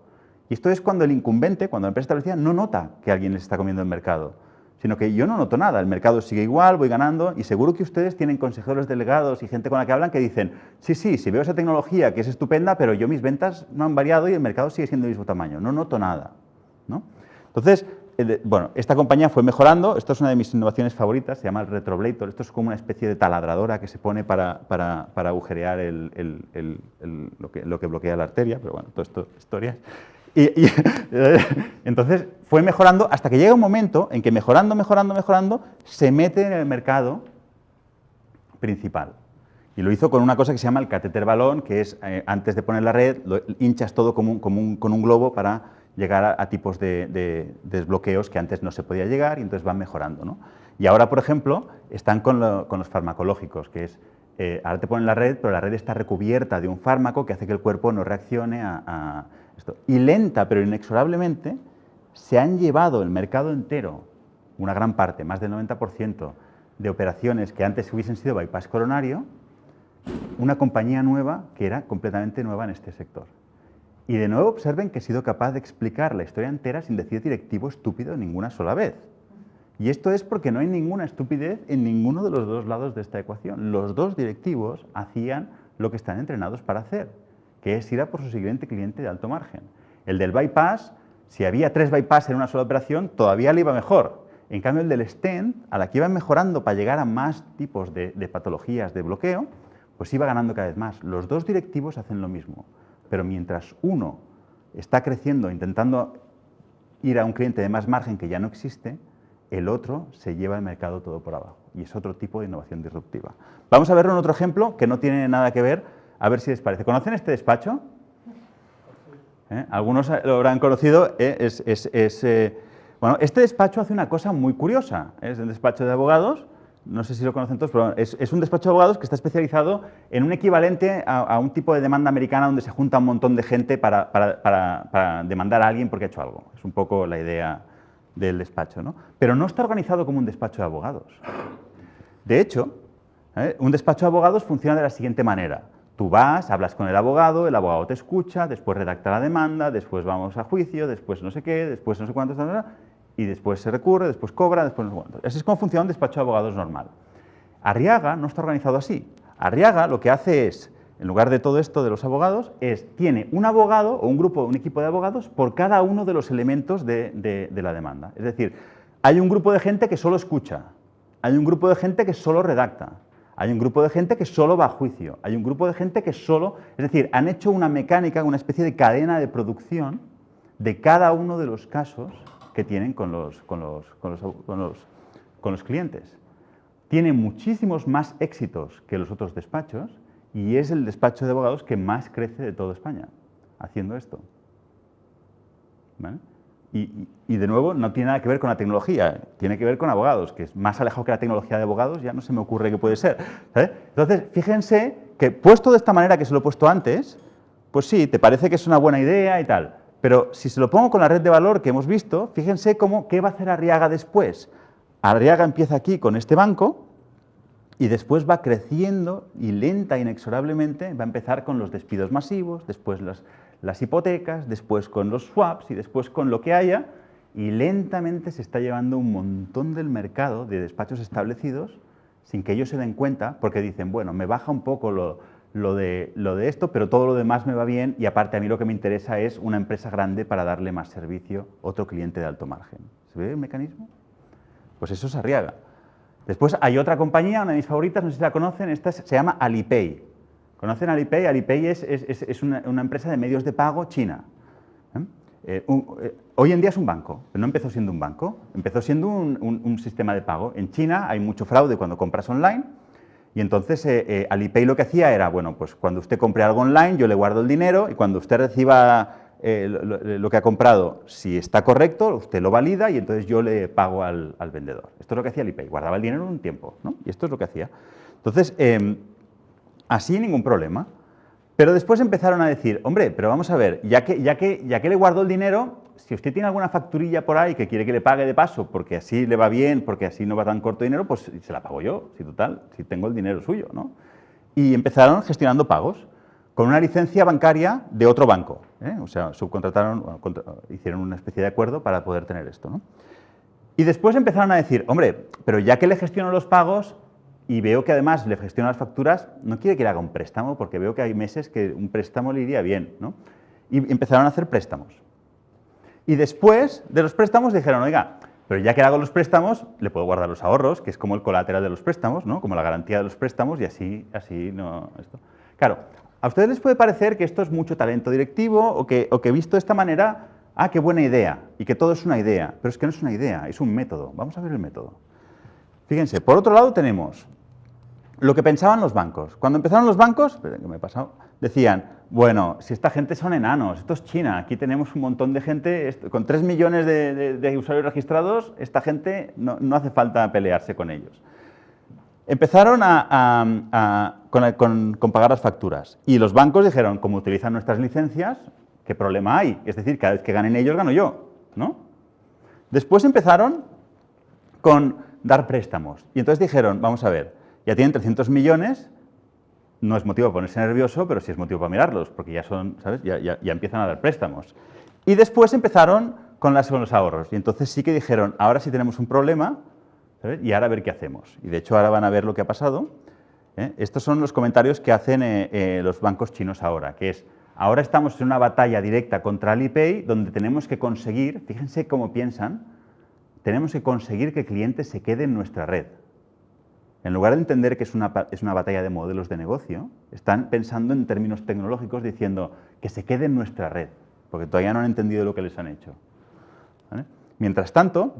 Y esto es cuando el incumbente, cuando la empresa establecida, no nota que alguien les está comiendo el mercado, sino que yo no noto nada, el mercado sigue igual, voy ganando, y seguro que ustedes tienen consejeros delegados y gente con la que hablan que dicen, sí, veo esa tecnología que es estupenda, pero yo mis ventas no han variado y el mercado sigue siendo del mismo tamaño, no noto nada, ¿no? Entonces, bueno, esta compañía fue mejorando, esto es una de mis innovaciones favoritas, se llama el retroblator, esto es como una especie de taladradora que se pone para agujerear lo que bloquea la arteria, pero bueno, todo esto es historia. Entonces fue mejorando hasta que llega un momento en que mejorando, se mete en el mercado principal. Y lo hizo con una cosa que se llama el catéter balón, que es, antes de poner la red, lo hinchas todo con un globo para llegar a tipos de desbloqueos que antes no se podía llegar y entonces van mejorando, ¿no? Y ahora, por ejemplo, están con los farmacológicos, que es, ahora te ponen la red, pero la red está recubierta de un fármaco que hace que el cuerpo no reaccione a esto. Y lenta, pero inexorablemente, se han llevado el mercado entero, una gran parte, más del 90%, de operaciones que antes hubiesen sido bypass coronario, una compañía nueva que era completamente nueva en este sector. Y de nuevo observen que he sido capaz de explicar la historia entera sin decir directivo estúpido ninguna sola vez. Y esto es porque no hay ninguna estupidez en ninguno de los dos lados de esta ecuación. Los dos directivos hacían lo que están entrenados para hacer, que es ir a por su siguiente cliente de alto margen. El del bypass, si había 3 bypass en una sola operación, todavía le iba mejor. En cambio, el del stent, a la que iban mejorando para llegar a más tipos de patologías de bloqueo, pues iba ganando cada vez más. Los dos directivos hacen lo mismo, pero mientras uno está creciendo, intentando ir a un cliente de más margen que ya no existe, el otro se lleva el mercado todo por abajo. Y es otro tipo de innovación disruptiva. Vamos a verlo en otro ejemplo que no tiene nada que ver, a ver si les parece. ¿Conocen este despacho? Algunos lo habrán conocido. Bueno, este despacho hace una cosa muy curiosa. Es un despacho de abogados, no sé si lo conocen todos, pero es un despacho de abogados que está especializado en un equivalente a un tipo de demanda americana donde se junta un montón de gente para demandar a alguien porque ha hecho algo. Es un poco la idea del despacho, ¿no? Pero no está organizado como un despacho de abogados. De hecho, un despacho de abogados funciona de la siguiente manera. Tú vas, hablas con el abogado te escucha, después redacta la demanda, después vamos a juicio, después no sé qué, después no sé cuántos, y después se recurre, después cobra, después no sé cuántos. Así es como funciona un despacho de abogados normal. Arriaga no está organizado así. Arriaga lo que hace es, en lugar de todo esto de los abogados, tiene un abogado o un equipo de abogados por cada uno de los elementos de la demanda. Es decir, hay un grupo de gente que solo escucha, hay un grupo de gente que solo redacta, hay un grupo de gente que solo va a juicio, hay un grupo de gente que solo... Es decir, han hecho una mecánica, una especie de cadena de producción de cada uno de los casos que tienen con los clientes. Tiene muchísimos más éxitos que los otros despachos y es el despacho de abogados que más crece de toda España haciendo esto. ¿Vale? Y de nuevo, no tiene nada que ver con la tecnología, tiene que ver con abogados, que es más alejado que la tecnología de abogados, ya no se me ocurre que puede ser. ¿Sabes? Entonces, fíjense que puesto de esta manera que se lo he puesto antes, pues sí, te parece que es una buena idea y tal, pero si se lo pongo con la red de valor que hemos visto, fíjense qué va a hacer Arriaga después. Arriaga empieza aquí con este banco y después va creciendo y lenta, inexorablemente, va a empezar con los despidos masivos, después las hipotecas, después con los swaps y después con lo que haya, y lentamente se está llevando un montón del mercado de despachos establecidos sin que ellos se den cuenta, porque dicen, bueno, me baja un poco lo de esto, pero todo lo demás me va bien y aparte a mí lo que me interesa es una empresa grande para darle más servicio a otro cliente de alto margen. ¿Se ve el mecanismo? Pues eso es Arriaga. Después hay otra compañía, una de mis favoritas, no sé si la conocen, esta se llama Alipay. ¿Conocen Alipay? Alipay es una empresa de medios de pago china. Hoy en día es un banco, pero no empezó siendo un banco, empezó siendo un sistema de pago. En China hay mucho fraude cuando compras online y entonces Alipay lo que hacía era, bueno, pues cuando usted compre algo online yo le guardo el dinero y cuando usted reciba lo que ha comprado, si está correcto, usted lo valida y entonces yo le pago al vendedor. Esto es lo que hacía Alipay, guardaba el dinero un tiempo, ¿no? Y esto es lo que hacía. Entonces, así ningún problema. Pero después empezaron a decir, hombre, pero vamos a ver, ya que le guardo el dinero, si usted tiene alguna facturilla por ahí que quiere que le pague de paso, porque así le va bien, porque así no va tan corto dinero, pues se la pago yo, si total, si tengo el dinero suyo, ¿no? Y empezaron gestionando pagos con una licencia bancaria de otro banco, ¿eh? O sea, subcontrataron, hicieron una especie de acuerdo para poder tener esto, ¿no? Y después empezaron a decir, hombre, pero ya que le gestiono los pagos y veo que además le gestiono las facturas, no quiere que le haga un préstamo, porque veo que hay meses que un préstamo le iría bien, ¿no? Y empezaron a hacer préstamos. Y después de los préstamos dijeron, oiga, pero ya que le hago los préstamos, le puedo guardar los ahorros, que es como el colateral de los préstamos, ¿no? Como la garantía de los préstamos, y así no... Esto. Claro, a ustedes les puede parecer que esto es mucho talento directivo o que visto de esta manera, ah, qué buena idea, y que todo es una idea, pero es que no es una idea, es un método. Vamos a ver el método. Fíjense, por otro lado tenemos lo que pensaban los bancos. Cuando empezaron los bancos, esperen que me he pasado, decían, bueno, si esta gente son enanos, esto es China, aquí tenemos un montón de gente, con 3 millones de usuarios registrados, esta gente no hace falta pelearse con ellos. Empezaron con pagar las facturas y los bancos dijeron, como utilizan nuestras licencias, ¿qué problema hay? Es decir, cada vez que ganen ellos, gano yo, ¿no? Después empezaron con dar préstamos y entonces dijeron, vamos a ver, ya tienen 300 millones, no es motivo para ponerse nervioso, pero sí es motivo para mirarlos, porque ya son, ¿sabes? Ya empiezan a dar préstamos. Y después empezaron con los ahorros y entonces sí que dijeron, ahora sí tenemos un problema, ¿sabes? Y ahora a ver qué hacemos. Y de hecho ahora van a ver lo que ha pasado. Estos son los comentarios que hacen los bancos chinos ahora, que es, ahora estamos en una batalla directa contra Alipay, donde tenemos que conseguir, fíjense cómo piensan, tenemos que conseguir que el cliente se quede en nuestra red. En lugar de entender que es una batalla de modelos de negocio, están pensando en términos tecnológicos diciendo que se quede en nuestra red, porque todavía no han entendido lo que les han hecho. ¿Vale? Mientras tanto,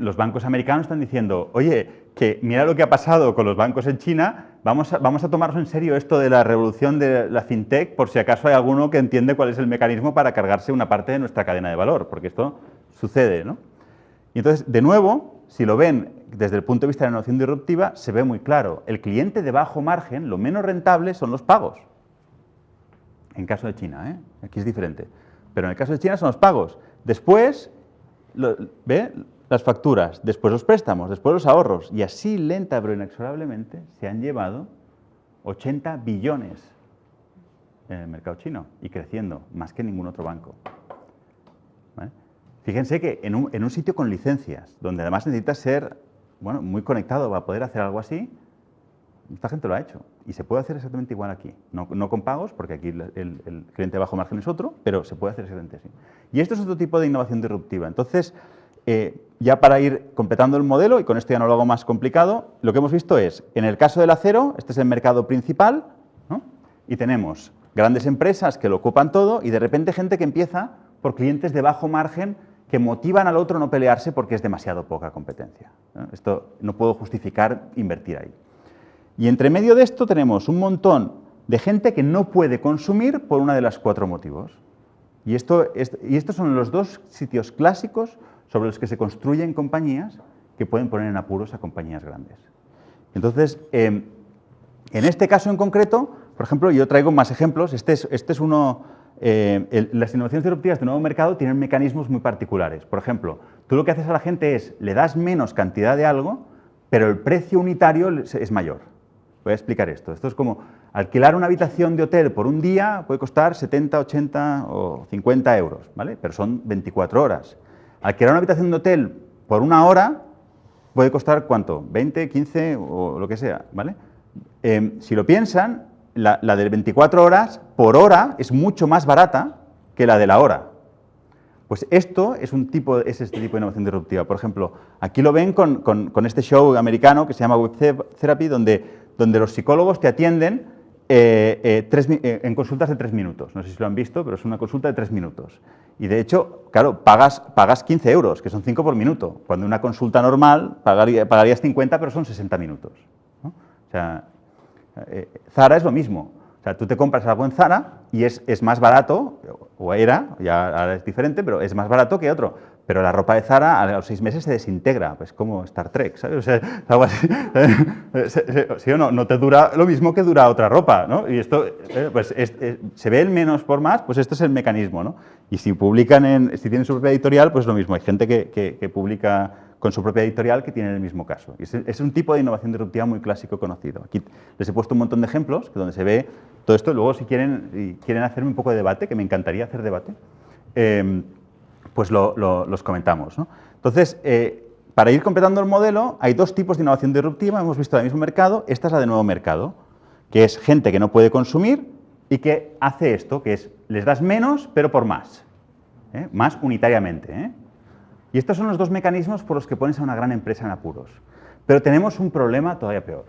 los bancos americanos están diciendo, oye, que mira lo que ha pasado con los bancos en China, vamos a tomarnos en serio esto de la revolución de la fintech, por si acaso hay alguno que entiende cuál es el mecanismo para cargarse una parte de nuestra cadena de valor, porque esto sucede, ¿no? Y entonces, de nuevo, si lo ven desde el punto de vista de la innovación disruptiva, se ve muy claro. El cliente de bajo margen, lo menos rentable son los pagos. En caso de China, ¿eh? Aquí es diferente. Pero en el caso de China son los pagos. Después, ¿ve? Las facturas, después los préstamos, después los ahorros. Y así, lenta pero inexorablemente, se han llevado 80 billones en el mercado chino y creciendo, más que ningún otro banco. ¿Vale? Fíjense que en un sitio con licencias, donde además necesitas ser muy conectado para poder hacer algo así, esta gente lo ha hecho. Y se puede hacer exactamente igual aquí. No con pagos, porque aquí el cliente de bajo margen es otro, pero se puede hacer exactamente así. Y esto es otro tipo de innovación disruptiva. Entonces, ya para ir completando el modelo, y con esto ya no lo hago más complicado, lo que hemos visto es, en el caso del acero, este es el mercado principal, ¿no? Y tenemos grandes empresas que lo ocupan todo y de repente gente que empieza por clientes de bajo margen que motivan al otro a no pelearse porque es demasiado poca competencia. Esto no puedo justificar invertir ahí. Y entre medio de esto tenemos un montón de gente que no puede consumir por una de las 4 motivos. Y estos son los 2 sitios clásicos sobre los que se construyen compañías que pueden poner en apuros a compañías grandes. Entonces, en este caso en concreto, por ejemplo, yo traigo más ejemplos. Este es uno... las innovaciones disruptivas de nuevo mercado tienen mecanismos muy particulares. Por ejemplo, tú lo que haces a la gente es, le das menos cantidad de algo, pero el precio unitario es mayor. Voy a explicar esto. Esto es como alquilar una habitación de hotel por un día puede costar 70, 80 o 50 euros, ¿vale? Pero son 24 horas. Alquilar una habitación de hotel por una hora puede costar, ¿cuánto? 20, 15 o lo que sea, ¿vale? Si lo piensan, la de 24 horas por hora es mucho más barata que la de la hora. Pues esto es este tipo de innovación disruptiva. Por ejemplo, aquí lo ven con este show americano que se llama Web Therapy, donde los psicólogos te atienden en consultas de 3 minutos. No sé si lo han visto, pero es una consulta de 3 minutos. Y de hecho, claro, pagas 15 euros, que son 5 por minuto. Cuando una consulta normal pagarías 50, pero son 60 minutos, ¿no? O sea, Zara es lo mismo. O sea, tú te compras algo en Zara y es más barato, o era, ya ahora es diferente, pero es más barato que otro. Pero la ropa de Zara a los 6 meses se desintegra, pues como Star Trek, ¿sabes? O sea, algo así. ¿Sí o no? No te dura lo mismo que dura otra ropa, ¿no? Y esto, pues, se ve el menos por más, pues esto es el mecanismo, ¿no? Y si si tienen su propia editorial, pues lo mismo. Hay gente que publica con su propia editorial que tiene el mismo caso. Y es un tipo de innovación disruptiva muy clásico conocido. Aquí les he puesto un montón de ejemplos donde se ve todo esto. Luego, si quieren hacerme un poco de debate, que me encantaría hacer debate, pues los comentamos, ¿no? Entonces, para ir completando el modelo, hay 2 tipos de innovación disruptiva. Hemos visto el mismo mercado. Esta es la de nuevo mercado, que es gente que no puede consumir y que hace esto, que es, les das menos, pero por más. Más unitariamente. Y estos son los 2 mecanismos por los que pones a una gran empresa en apuros. Pero tenemos un problema todavía peor.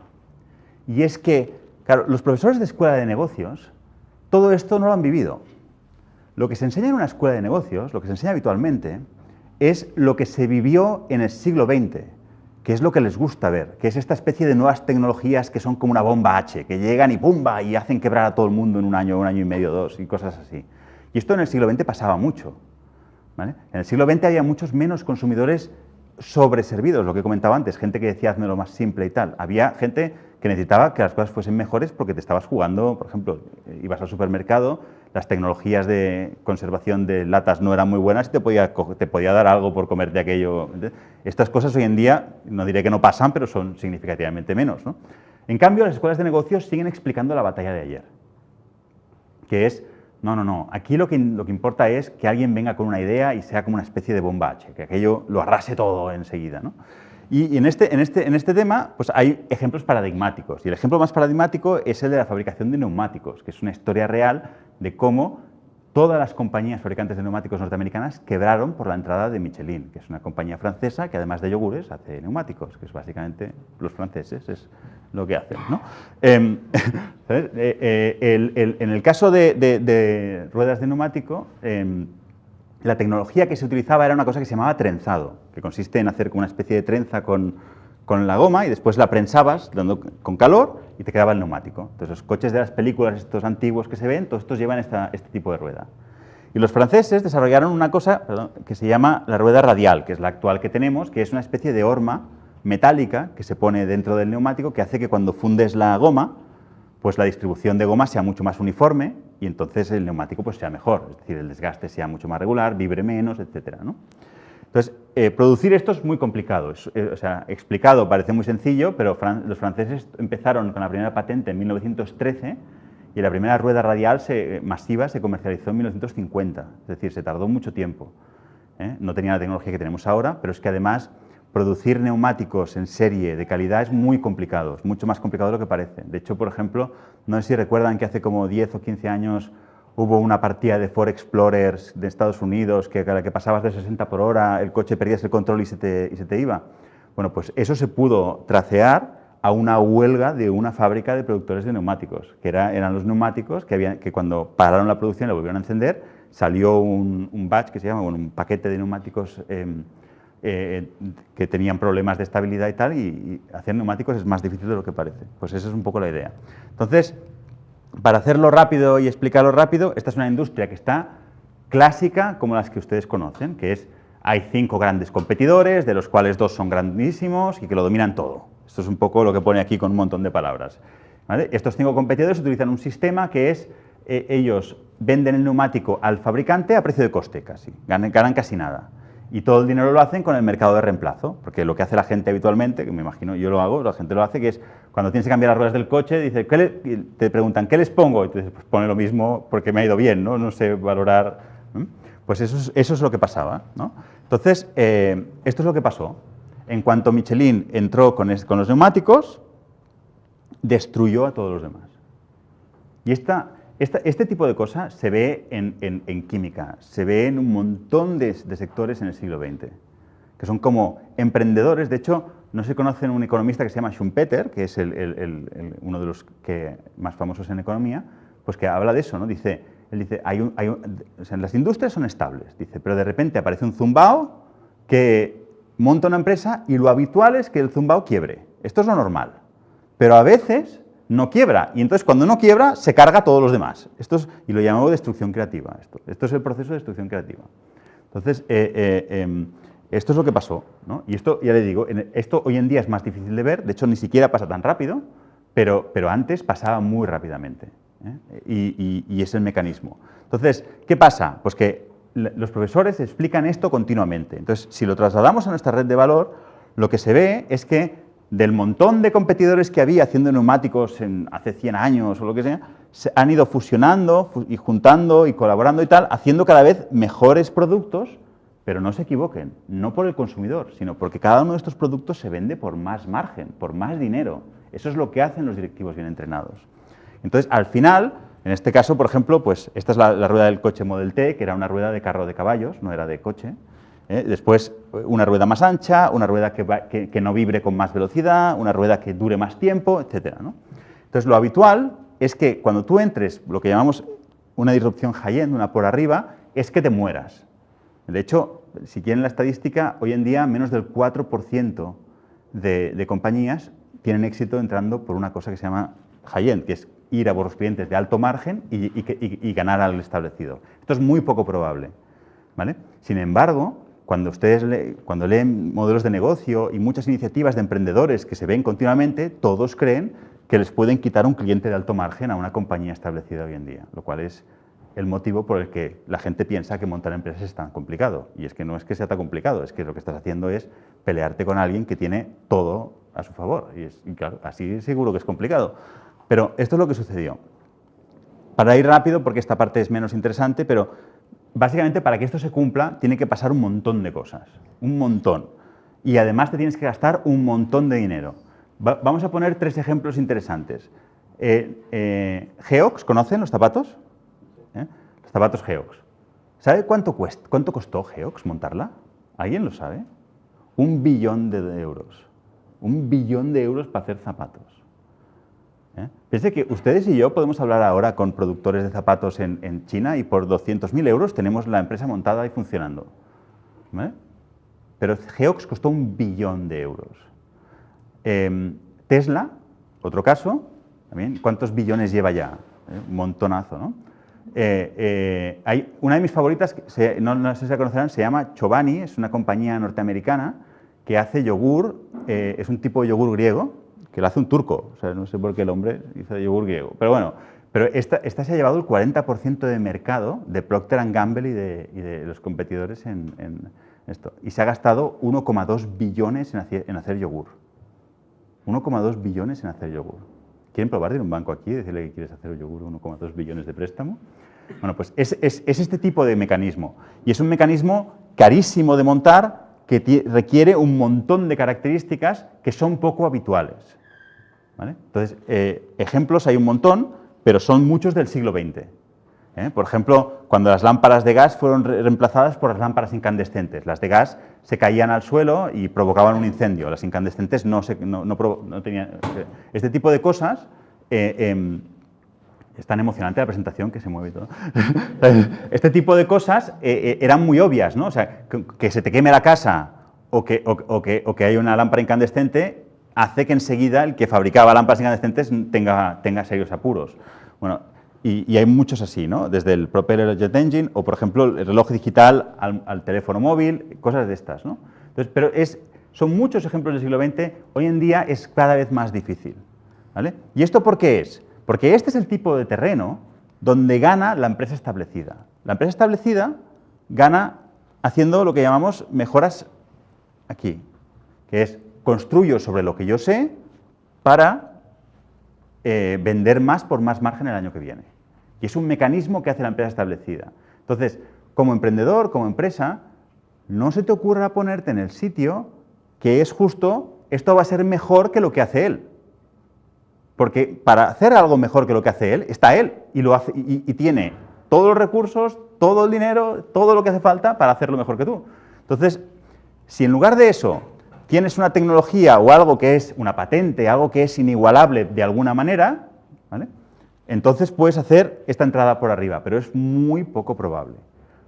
Y es que, claro, los profesores de escuela de negocios, todo esto no lo han vivido. Lo que se enseña en una escuela de negocios, lo que se enseña habitualmente, es lo que se vivió en el siglo XX, que es lo que les gusta ver, que es esta especie de nuevas tecnologías que son como una bomba H, que llegan y ¡pumba! Y hacen quebrar a todo el mundo en un año y medio, 2, y cosas así. Y esto en el siglo XX pasaba mucho, ¿vale? En el siglo XX había muchos menos consumidores sobreservidos, lo que comentaba antes, gente que decía hazme lo más simple y tal. Había gente que necesitaba que las cosas fuesen mejores porque te estabas jugando, por ejemplo, ibas al supermercado, las tecnologías de conservación de latas no eran muy buenas y te podía dar algo por comerte aquello. Estas cosas hoy en día, no diré que no pasan, pero son significativamente menos, ¿no? En cambio, las escuelas de negocios siguen explicando la batalla de ayer, que es, no, aquí lo que importa es que alguien venga con una idea y sea como una especie de bomba H, que aquello lo arrase todo enseguida, ¿no? Y en este tema pues hay ejemplos paradigmáticos, y el ejemplo más paradigmático es el de la fabricación de neumáticos, que es una historia real de cómo todas las compañías fabricantes de neumáticos norteamericanas quebraron por la entrada de Michelin, que es una compañía francesa que además de yogures hace neumáticos, que es básicamente los franceses, es lo que hacen, ¿no? En el caso de ruedas de neumático, la tecnología que se utilizaba era una cosa que se llamaba trenzado, que consiste en hacer como una especie de trenza con la goma y después la prensabas dando con calor y te quedaba el neumático. Entonces los coches de las películas estos antiguos que se ven, todos estos llevan este tipo de rueda. Y los franceses desarrollaron una cosa que se llama la rueda radial, que es la actual que tenemos, que es una especie de horma metálica que se pone dentro del neumático que hace que cuando fundes la goma, pues la distribución de goma sea mucho más uniforme y entonces el neumático pues sea mejor, es decir, el desgaste sea mucho más regular, vibre menos, etcétera, ¿no? Entonces, producir esto es muy complicado, o sea, explicado parece muy sencillo, pero los franceses empezaron con la primera patente en 1913 y la primera rueda radial masiva se comercializó en 1950, es decir, se tardó mucho tiempo. No tenía la tecnología que tenemos ahora, pero es que además producir neumáticos en serie de calidad es muy complicado, es mucho más complicado de lo que parece. De hecho, por ejemplo, no sé si recuerdan que hace como 10 o 15 años hubo una partida de Ford Explorers de Estados Unidos que a la que pasabas de 60 por hora, el coche perdías el control y se te iba. Bueno, pues eso se pudo tracear a una huelga de una fábrica de productores de neumáticos, que eran los neumáticos que cuando pararon la producción y la volvieron a encender, salió un batch que se llama, bueno, un paquete de neumáticos que tenían problemas de estabilidad y tal, y hacer neumáticos es más difícil de lo que parece. Pues esa es un poco la idea. Entonces, para hacerlo rápido y explicarlo rápido, esta es una industria que está clásica como las que ustedes conocen, que es, hay 5 grandes competidores, de los cuales 2 son grandísimos y que lo dominan todo. Esto es un poco lo que pone aquí con un montón de palabras, ¿vale? Estos 5 competidores utilizan un sistema que es, ellos venden el neumático al fabricante a precio de coste casi, ganan casi nada. Y todo el dinero lo hacen con el mercado de reemplazo, porque lo que hace la gente habitualmente, que me imagino yo lo hago, la gente lo hace, que es cuando tienes que cambiar las ruedas del coche, dice, te preguntan, ¿qué les pongo? Y tú dices, pues pone lo mismo porque me ha ido bien, no sé valorar. Pues eso es lo que pasaba, ¿no? Entonces, esto es lo que pasó. En cuanto Michelin entró con los neumáticos, destruyó a todos los demás. Y este tipo de cosas se ve en química, se ve en un montón de sectores en el siglo XX, que son como emprendedores. De hecho, no se conoce un economista que se llama Schumpeter, que es uno de los más famosos en economía, pues que habla de eso, ¿no? Él dice, o sea, las industrias son estables, dice, pero de repente aparece un zumbao que monta una empresa y lo habitual es que el zumbao quiebre. Esto es lo normal, pero a veces no quiebra, y entonces cuando no quiebra se carga a todos los demás. Y lo llamamos destrucción creativa. Esto es el proceso de destrucción creativa. Entonces, esto es lo que pasó, ¿no? Y esto, ya le digo, esto hoy en día es más difícil de ver, de hecho ni siquiera pasa tan rápido, pero antes pasaba muy rápidamente, ¿eh? Y es el mecanismo. Entonces, ¿qué pasa? Pues que los profesores explican esto continuamente. Entonces, si lo trasladamos a nuestra red de valor, lo que se ve es que del montón de competidores que había haciendo neumáticos hace 100 años o lo que sea, se han ido fusionando y juntando y colaborando y tal, haciendo cada vez mejores productos, pero no se equivoquen, no por el consumidor, sino porque cada uno de estos productos se vende por más margen, por más dinero. Eso es lo que hacen los directivos bien entrenados. Entonces, al final, en este caso, por ejemplo, pues esta es la rueda del coche Model T, que era una rueda de carro de caballos, no era de coche. Después, una rueda más ancha, una rueda que no vibre con más velocidad, una rueda que dure más tiempo, etc., ¿no? Entonces, lo habitual es que cuando tú entres, lo que llamamos una disrupción high-end, una por arriba, es que te mueras. De hecho, si quieren la estadística, hoy en día menos del 4% de compañías tienen éxito entrando por una cosa que se llama high-end, que es ir a por los clientes de alto margen y ganar al establecido. Esto es muy poco probable, ¿vale? Sin embargo, cuando leen modelos de negocio y muchas iniciativas de emprendedores que se ven continuamente, todos creen que les pueden quitar un cliente de alto margen a una compañía establecida hoy en día, lo cual es el motivo por el que la gente piensa que montar empresas es tan complicado. Y es que no es que sea tan complicado, es que lo que estás haciendo es pelearte con alguien que tiene todo a su favor. Y claro, así seguro que es complicado. Pero esto es lo que sucedió. Para ir rápido, porque esta parte es menos interesante, pero básicamente para que esto se cumpla tiene que pasar un montón de cosas, un montón. Y además te tienes que gastar un montón de dinero. Vamos a poner 3 ejemplos interesantes. Geox, ¿conocen los zapatos? Los zapatos Geox. ¿Sabe cuánto costó Geox montarla? ¿Alguien lo sabe? 1 billón de euros. 1 billón de euros para hacer zapatos. Piense que ustedes y yo podemos hablar ahora con productores de zapatos en China y por 200.000 euros tenemos la empresa montada y funcionando, ¿vale? Pero Geox costó 1 billón de euros. Tesla, otro caso, también, ¿cuántos billones lleva ya? Un montonazo, ¿no? Hay una de mis favoritas, no sé si la conocerán, se llama Chobani, es una compañía norteamericana que hace yogur, es un tipo de yogur griego, que lo hace un turco, o sea, no sé por qué el hombre hizo yogur griego, pero bueno, esta se ha llevado el 40% de mercado de Procter & Gamble y de los competidores en esto, y se ha gastado 1,2 billones en hacer yogur. 1,2 billones en hacer yogur. ¿Quieren probar de ir a un banco aquí y decirle que quieres hacer un yogur 1,2 billones de préstamo? Bueno, pues es este tipo de mecanismo, y es un mecanismo carísimo de montar que requiere un montón de características que son poco habituales, ¿vale? Entonces, ejemplos hay un montón, pero son muchos del siglo XX. Por ejemplo, cuando las lámparas de gas fueron reemplazadas por las lámparas incandescentes. Las de gas se caían al suelo y provocaban un incendio. Las incandescentes no tenían... Este tipo de cosas Es tan emocionante la presentación que se mueve todo. Este tipo de cosas eran muy obvias, ¿no? O sea, que se te queme la casa o que haya una lámpara incandescente hace que enseguida el que fabricaba lámparas incandescentes tenga serios apuros. Bueno, y hay muchos así, ¿no? Desde el Propeller Jet Engine o, por ejemplo, el reloj digital al teléfono móvil, cosas de estas, ¿no? Entonces, pero son muchos ejemplos del siglo XX. Hoy en día es cada vez más difícil, ¿vale? ¿Y esto por qué es? Porque este es el tipo de terreno donde gana la empresa establecida. La empresa establecida gana haciendo lo que llamamos mejoras aquí, que es construyo sobre lo que yo sé para vender más por más margen el año que viene. Y es un mecanismo que hace la empresa establecida. Entonces, como emprendedor, como empresa, no se te ocurra ponerte en el sitio que es justo, esto va a ser mejor que lo que hace él. Porque para hacer algo mejor que lo que hace él, está él y lo hace, y tiene todos los recursos, todo el dinero, todo lo que hace falta para hacerlo mejor que tú. Entonces, si en lugar de eso tienes una tecnología o algo que es una patente, algo que es inigualable de alguna manera, ¿vale? Entonces puedes hacer esta entrada por arriba, pero es muy poco probable.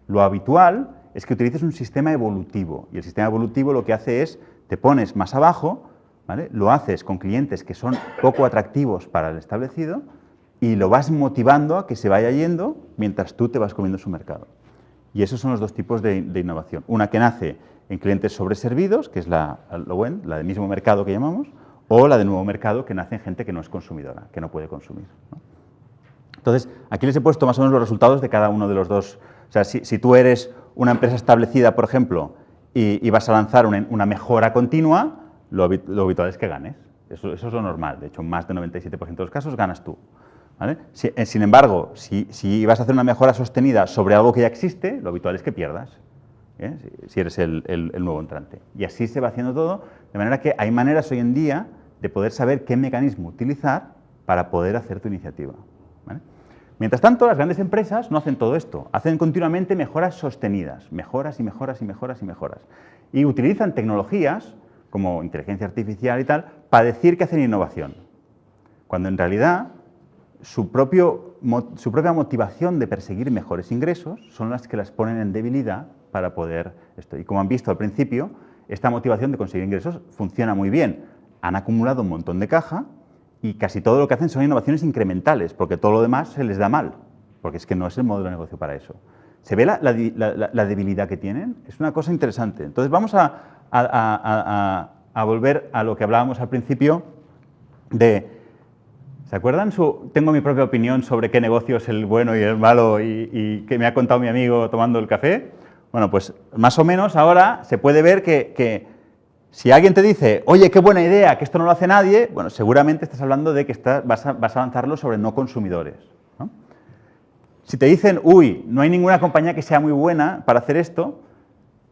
Lo habitual es que utilices un sistema evolutivo, y el sistema evolutivo lo que hace es, te pones más abajo, ¿vale? Lo haces con clientes que son poco atractivos para el establecido y lo vas motivando a que se vaya yendo mientras tú te vas comiendo su mercado. Y esos son los dos tipos de innovación. Una que nace en clientes sobreservidos, que es la de mismo mercado que llamamos, o la de nuevo mercado, que nace en gente que no es consumidora, que no puede consumir, ¿no? Entonces, aquí les he puesto más o menos los resultados de cada uno de los dos. O sea, si tú eres una empresa establecida, por ejemplo, y vas a lanzar una mejora continua, lo habitual es que ganes. Eso es lo normal. De hecho, en más del 97% de los casos ganas tú, ¿vale? Sin embargo, si vas a hacer una mejora sostenida sobre algo que ya existe, lo habitual es que pierdas, ¿eh? Si eres el nuevo entrante. Y así se va haciendo todo, de manera que hay maneras hoy en día de poder saber qué mecanismo utilizar para poder hacer tu iniciativa, ¿vale? Mientras tanto, las grandes empresas no hacen todo esto, hacen continuamente mejoras sostenidas, mejoras y mejoras y mejoras y mejoras. Y utilizan tecnologías como inteligencia artificial y tal, para decir que hacen innovación, cuando en realidad su propia motivación de perseguir mejores ingresos son las que las ponen en debilidad para poder esto. Y como han visto al principio, esta motivación de conseguir ingresos funciona muy bien. Han acumulado un montón de caja y casi todo lo que hacen son innovaciones incrementales, porque todo lo demás se les da mal, porque es que no es el modelo de negocio para eso. ¿Se ve la debilidad que tienen? Es una cosa interesante. Entonces vamos a volver a lo que hablábamos al principio de, ¿se acuerdan? Tengo mi propia opinión sobre qué negocio es el bueno y el malo y que me ha contado mi amigo tomando el café. Bueno, pues más o menos ahora se puede ver que si alguien te dice, oye, qué buena idea, que esto no lo hace nadie, bueno, seguramente estás hablando de que vas a lanzarlo sobre no consumidores, ¿no? Si te dicen, uy, no hay ninguna compañía que sea muy buena para hacer esto,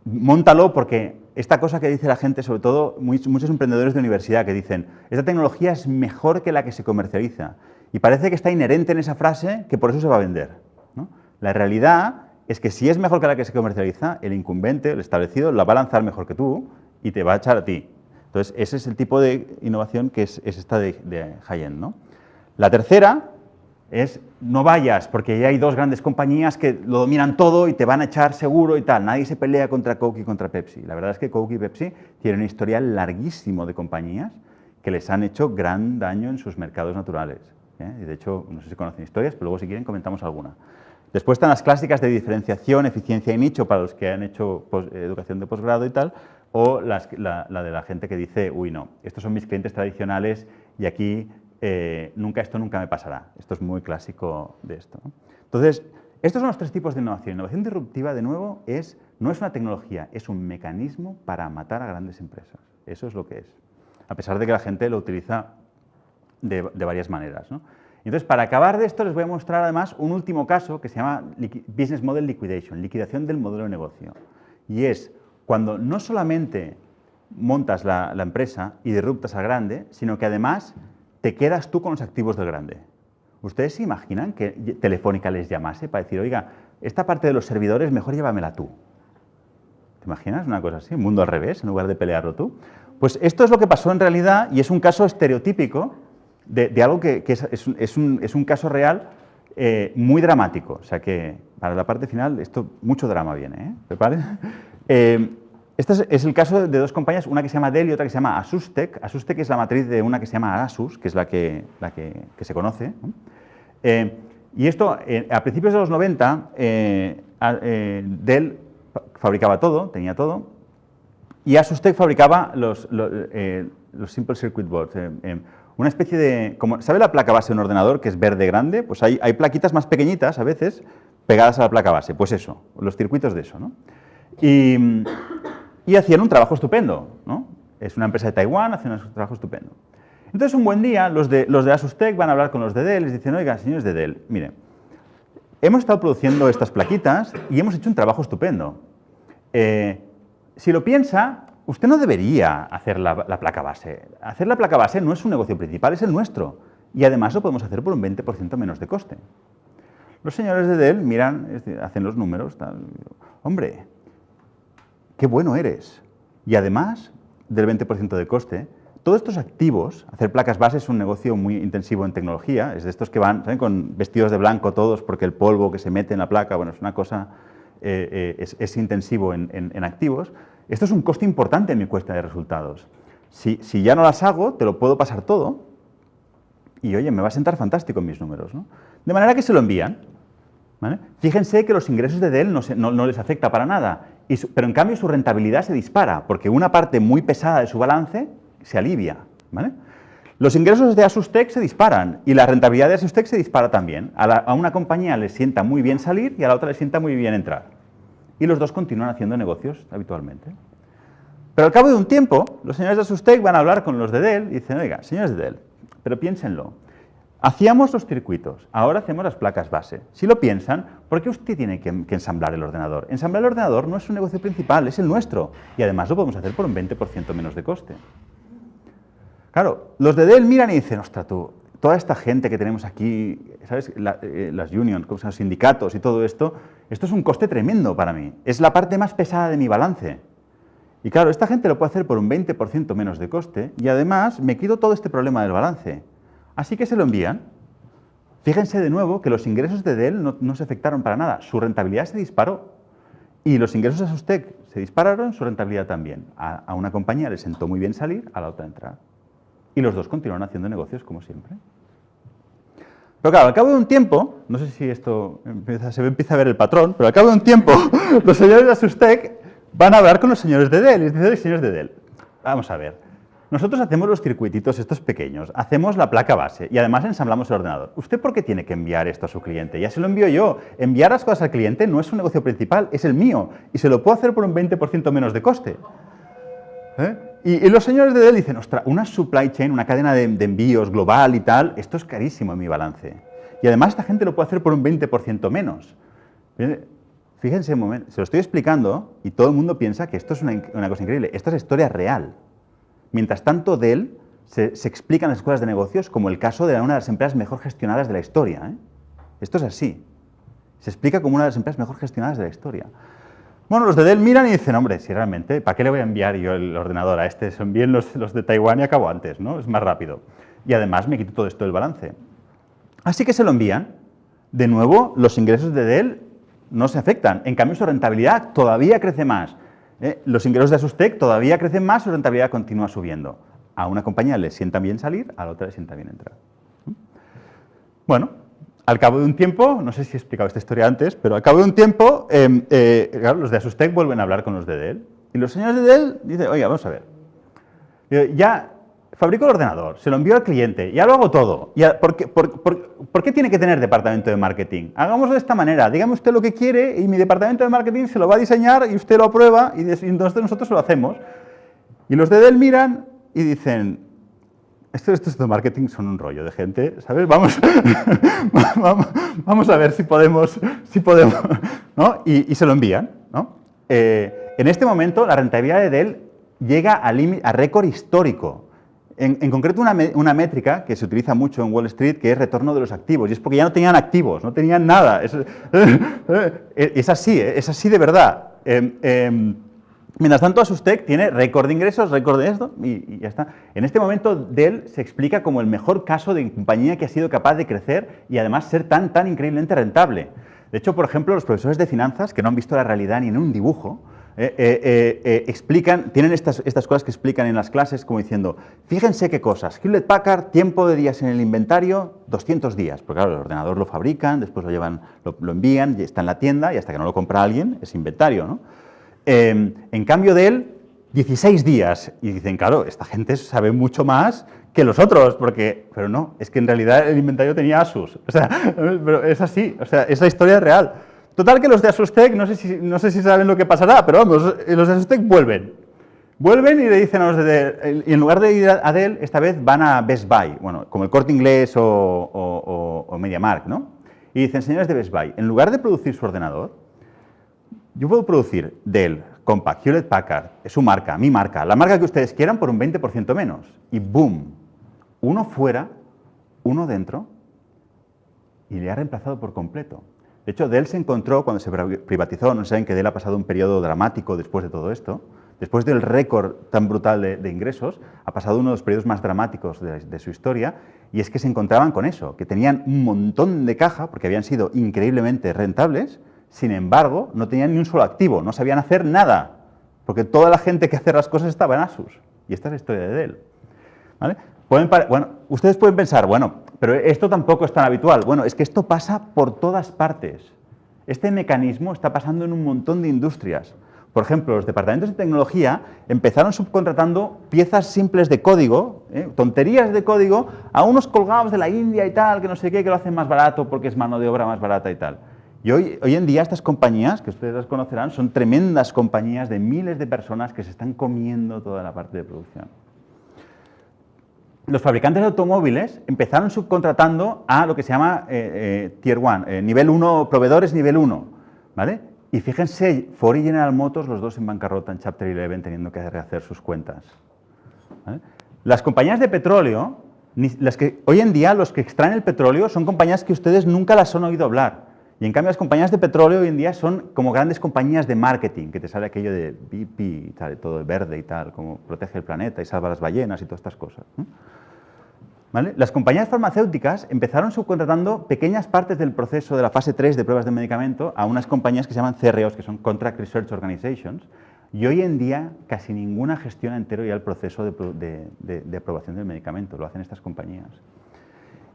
móntalo, porque esta cosa que dice la gente, sobre todo muchos emprendedores de universidad que dicen, esta tecnología es mejor que la que se comercializa. Y parece que está inherente en esa frase que por eso se va a vender, ¿no? La realidad es que si es mejor que la que se comercializa, el incumbente, el establecido, la va a lanzar mejor que tú y te va a echar a ti. Entonces, ese es el tipo de innovación que es esta de high-end, ¿no? La tercera es no vayas, porque ya hay dos grandes compañías que lo dominan todo y te van a echar seguro y tal. Nadie se pelea contra Coke y contra Pepsi. La verdad es que Coke y Pepsi tienen un historial larguísimo de compañías que les han hecho gran daño en sus mercados naturales, ¿eh? Y de hecho, no sé si conocen historias, pero luego si quieren comentamos alguna. Después están las clásicas de diferenciación, eficiencia y nicho para los que han hecho educación de posgrado y tal, o la de la gente que dice, uy, no, estos son mis clientes tradicionales y aquí esto nunca me pasará. Esto es muy clásico de esto, ¿no? Entonces, estos son los tres tipos de innovación. Innovación disruptiva, de nuevo, no es una tecnología, es un mecanismo para matar a grandes empresas. Eso es lo que es, a pesar de que la gente lo utiliza de varias maneras, ¿no? Entonces, para acabar de esto, les voy a mostrar además un último caso que se llama Business Model Liquidation, liquidación del modelo de negocio. Y es cuando no solamente montas la empresa y disruptas al grande, sino que además te quedas tú con los activos del grande. ¿Ustedes se imaginan que Telefónica les llamase para decir, oiga, esta parte de los servidores mejor llévamela tú? ¿Te imaginas una cosa así? Un mundo al revés, en lugar de pelearlo tú. Pues esto es lo que pasó en realidad y es un caso estereotípico de algo que es un caso real muy dramático. O sea que para la parte final esto mucho drama viene. ¿Preparen? Este es el caso de dos compañías, una que se llama Dell y otra que se llama ASUSTeK. ASUSTeK es la matriz de una que se llama Asus, que es la que se conoce, ¿no? Y esto, a principios de los 90, Dell fabricaba todo, tenía todo, y ASUSTeK fabricaba los Simple Circuit Boards. Una especie de... ¿Sabe la placa base de un ordenador que es verde grande? Pues hay plaquitas más pequeñitas, a veces, pegadas a la placa base. Pues eso, los circuitos de eso, ¿no? Y hacían un trabajo estupendo, ¿no? Es una empresa de Taiwán, hacían un trabajo estupendo. Entonces, un buen día, los de ASUSTeK van a hablar con los de Dell y les dicen, oiga, señores de Dell, miren, hemos estado produciendo estas plaquitas y hemos hecho un trabajo estupendo. Si lo piensa, usted no debería hacer la placa base. Hacer la placa base no es un negocio principal, es el nuestro. Y además lo podemos hacer por un 20% menos de coste. Los señores de Dell miran, hacen los números, tal, hombre, qué bueno eres. Y además del 20% de coste, todos estos activos, hacer placas base es un negocio muy intensivo en tecnología, es de estos que van, ¿saben?, con vestidos de blanco todos porque el polvo que se mete en la placa, bueno, es una cosa, es intensivo en activos. Esto es un coste importante en mi cuesta de resultados. Si ya no las hago, te lo puedo pasar todo y, oye, me va a sentar fantástico en mis números, ¿no? De manera que se lo envían, ¿vale? Fíjense que los ingresos de Dell no les afecta para nada, pero en cambio su rentabilidad se dispara, porque una parte muy pesada de su balance se alivia, ¿vale? Los ingresos de ASUSTeK se disparan y la rentabilidad de ASUSTeK se dispara también. A una compañía le sienta muy bien salir y a la otra le sienta muy bien entrar. Y los dos continúan haciendo negocios habitualmente. Pero al cabo de un tiempo, los señores de ASUSTeK van a hablar con los de Dell y dicen, oiga, señores de Dell, pero piénsenlo. Hacíamos los circuitos, ahora hacemos las placas base. Si lo piensan, ¿por qué usted tiene que ensamblar el ordenador? Ensamblar el ordenador no es un negocio principal, es el nuestro. Y además lo podemos hacer por un 20% menos de coste. Claro, los de Dell miran y dicen, ostras, tú, toda esta gente que tenemos aquí, ¿sabes? Las unions, los sindicatos y todo esto es un coste tremendo para mí. Es la parte más pesada de mi balance. Y claro, esta gente lo puede hacer por un 20% menos de coste y además me quito todo este problema del balance. Así que se lo envían. Fíjense de nuevo que los ingresos de Dell no se afectaron para nada. Su rentabilidad se disparó. Y los ingresos de ASUSTeK se dispararon, su rentabilidad también. A una compañía le sentó muy bien salir, a la otra entrar. Y los dos continuaron haciendo negocios como siempre. Pero claro, al cabo de un tiempo, no sé si esto se empieza a ver el patrón, pero al cabo de un tiempo, los señores de ASUSTeK van a hablar con los señores de Dell. Y dicen, señores de Dell, vamos a ver. Nosotros hacemos los circuititos estos pequeños, hacemos la placa base y además ensamblamos el ordenador. ¿Usted por qué tiene que enviar esto a su cliente? Ya se lo envío yo. Enviar las cosas al cliente no es un negocio principal, es el mío. Y se lo puedo hacer por un 20% menos de coste. Y los señores de Dell dicen, ostras, una supply chain, una cadena de envíos global y tal, esto es carísimo en mi balance. Y además esta gente lo puede hacer por un 20% menos. Fíjense un momento, se lo estoy explicando y todo el mundo piensa que esto es una cosa increíble. Esto es historia real. Mientras tanto, Dell se explica en las escuelas de negocios como el caso de una de las empresas mejor gestionadas de la historia. Esto es así. Se explica como una de las empresas mejor gestionadas de la historia. Bueno, los de Dell miran y dicen, hombre, si realmente, ¿para qué le voy a enviar yo el ordenador a este? Se envíen los de Taiwán y acabo antes, ¿no? Es más rápido. Y además me quito todo esto del balance. Así que se lo envían. De nuevo, los ingresos de Dell no se afectan. En cambio, su rentabilidad todavía crece más. Los ingresos de ASUSTeK todavía crecen más, su rentabilidad continúa subiendo. A una compañía le sienta bien salir, a la otra le sienta bien entrar. Bueno, al cabo de un tiempo, no sé si he explicado esta historia antes, pero al cabo de un tiempo, claro, los de ASUSTeK vuelven a hablar con los de Dell. Y los señores de Dell dicen, oiga, vamos a ver, ya fabrico el ordenador, se lo envío al cliente, ya lo hago todo. ¿Por qué tiene que tener departamento de marketing? Hagámoslo de esta manera, dígame usted lo que quiere y mi departamento de marketing se lo va a diseñar y usted lo aprueba y entonces nosotros lo hacemos. Y los de Dell miran y dicen, estos de marketing son un rollo de gente, ¿sabes? Vamos a ver si podemos, ¿no? Y se lo envían, ¿no? En este momento la rentabilidad de Dell llega a récord histórico. En concreto una métrica que se utiliza mucho en Wall Street, que es retorno de los activos, y es porque ya no tenían activos, no tenían nada. Es así de verdad. Mientras tanto, Asustec tiene récord de ingresos, récord de esto, y ya está. En este momento, Dell se explica como el mejor caso de compañía que ha sido capaz de crecer y además ser tan increíblemente rentable. De hecho, por ejemplo, los profesores de finanzas, que no han visto la realidad ni en un dibujo, explican, tienen estas cosas que explican en las clases como diciendo, fíjense qué cosas, Hewlett Packard, tiempo de días en el inventario, 200 días, porque claro, el ordenador lo fabrican, después lo llevan, lo envían, y está en la tienda y hasta que no lo compra alguien es inventario, ¿no? En cambio de él, 16 días. Y dicen, claro, esta gente sabe mucho más que los otros, pero no, es que en realidad el inventario tenía Asus. O sea, pero es así, o sea, es la historia real. Total que los de Asustec, no sé si saben lo que pasará, pero vamos, los de Asustec vuelven. Vuelven y le dicen a los de Dell, y en lugar de ir a Dell, esta vez van a Best Buy, bueno, como el Corte Inglés o MediaMarkt, ¿no? Y dicen, señores de Best Buy, en lugar de producir su ordenador, yo puedo producir Dell, Compaq, Hewlett Packard, es su marca, mi marca, la marca que ustedes quieran por un 20% menos. Y boom, uno fuera, uno dentro, y le ha reemplazado por completo. De hecho, Dell se encontró, cuando se privatizó, no saben que Dell ha pasado un periodo dramático después de todo esto, después del récord tan brutal de ingresos, ha pasado uno de los periodos más dramáticos de su historia, y es que se encontraban con eso, que tenían un montón de caja, porque habían sido increíblemente rentables. Sin embargo, no tenían ni un solo activo, no sabían hacer nada, porque toda la gente que hace las cosas estaba en Asus. Y esta es la historia de Dell. ¿Vale? Bueno, ustedes pueden pensar, bueno, pero esto tampoco es tan habitual. Bueno, es que esto pasa por todas partes. Este mecanismo está pasando en un montón de industrias. Por ejemplo, los departamentos de tecnología empezaron subcontratando piezas simples de código, tonterías de código, a unos colgados de la India y tal, que no sé qué, que lo hacen más barato porque es mano de obra más barata y tal. Y hoy en día estas compañías, que ustedes las conocerán, son tremendas compañías de miles de personas que se están comiendo toda la parte de producción. Los fabricantes de automóviles empezaron subcontratando a lo que se llama Tier 1, nivel 1, proveedores nivel 1, ¿vale? Y fíjense, Ford y General Motors, los dos en bancarrota en Chapter 11, teniendo que rehacer sus cuentas, ¿vale? Las compañías de petróleo, hoy en día los que extraen el petróleo son compañías que ustedes nunca las han oído hablar. Y en cambio las compañías de petróleo hoy en día son como grandes compañías de marketing, que te sale aquello de BP y tal, todo verde y tal, como protege el planeta y salva las ballenas y todas estas cosas, ¿no? ¿Vale? Las compañías farmacéuticas empezaron subcontratando pequeñas partes del proceso de la fase 3 de pruebas de medicamento a unas compañías que se llaman CROs, que son Contract Research Organizations, y hoy en día casi ninguna gestiona entero ya el proceso de aprobación del medicamento, lo hacen estas compañías.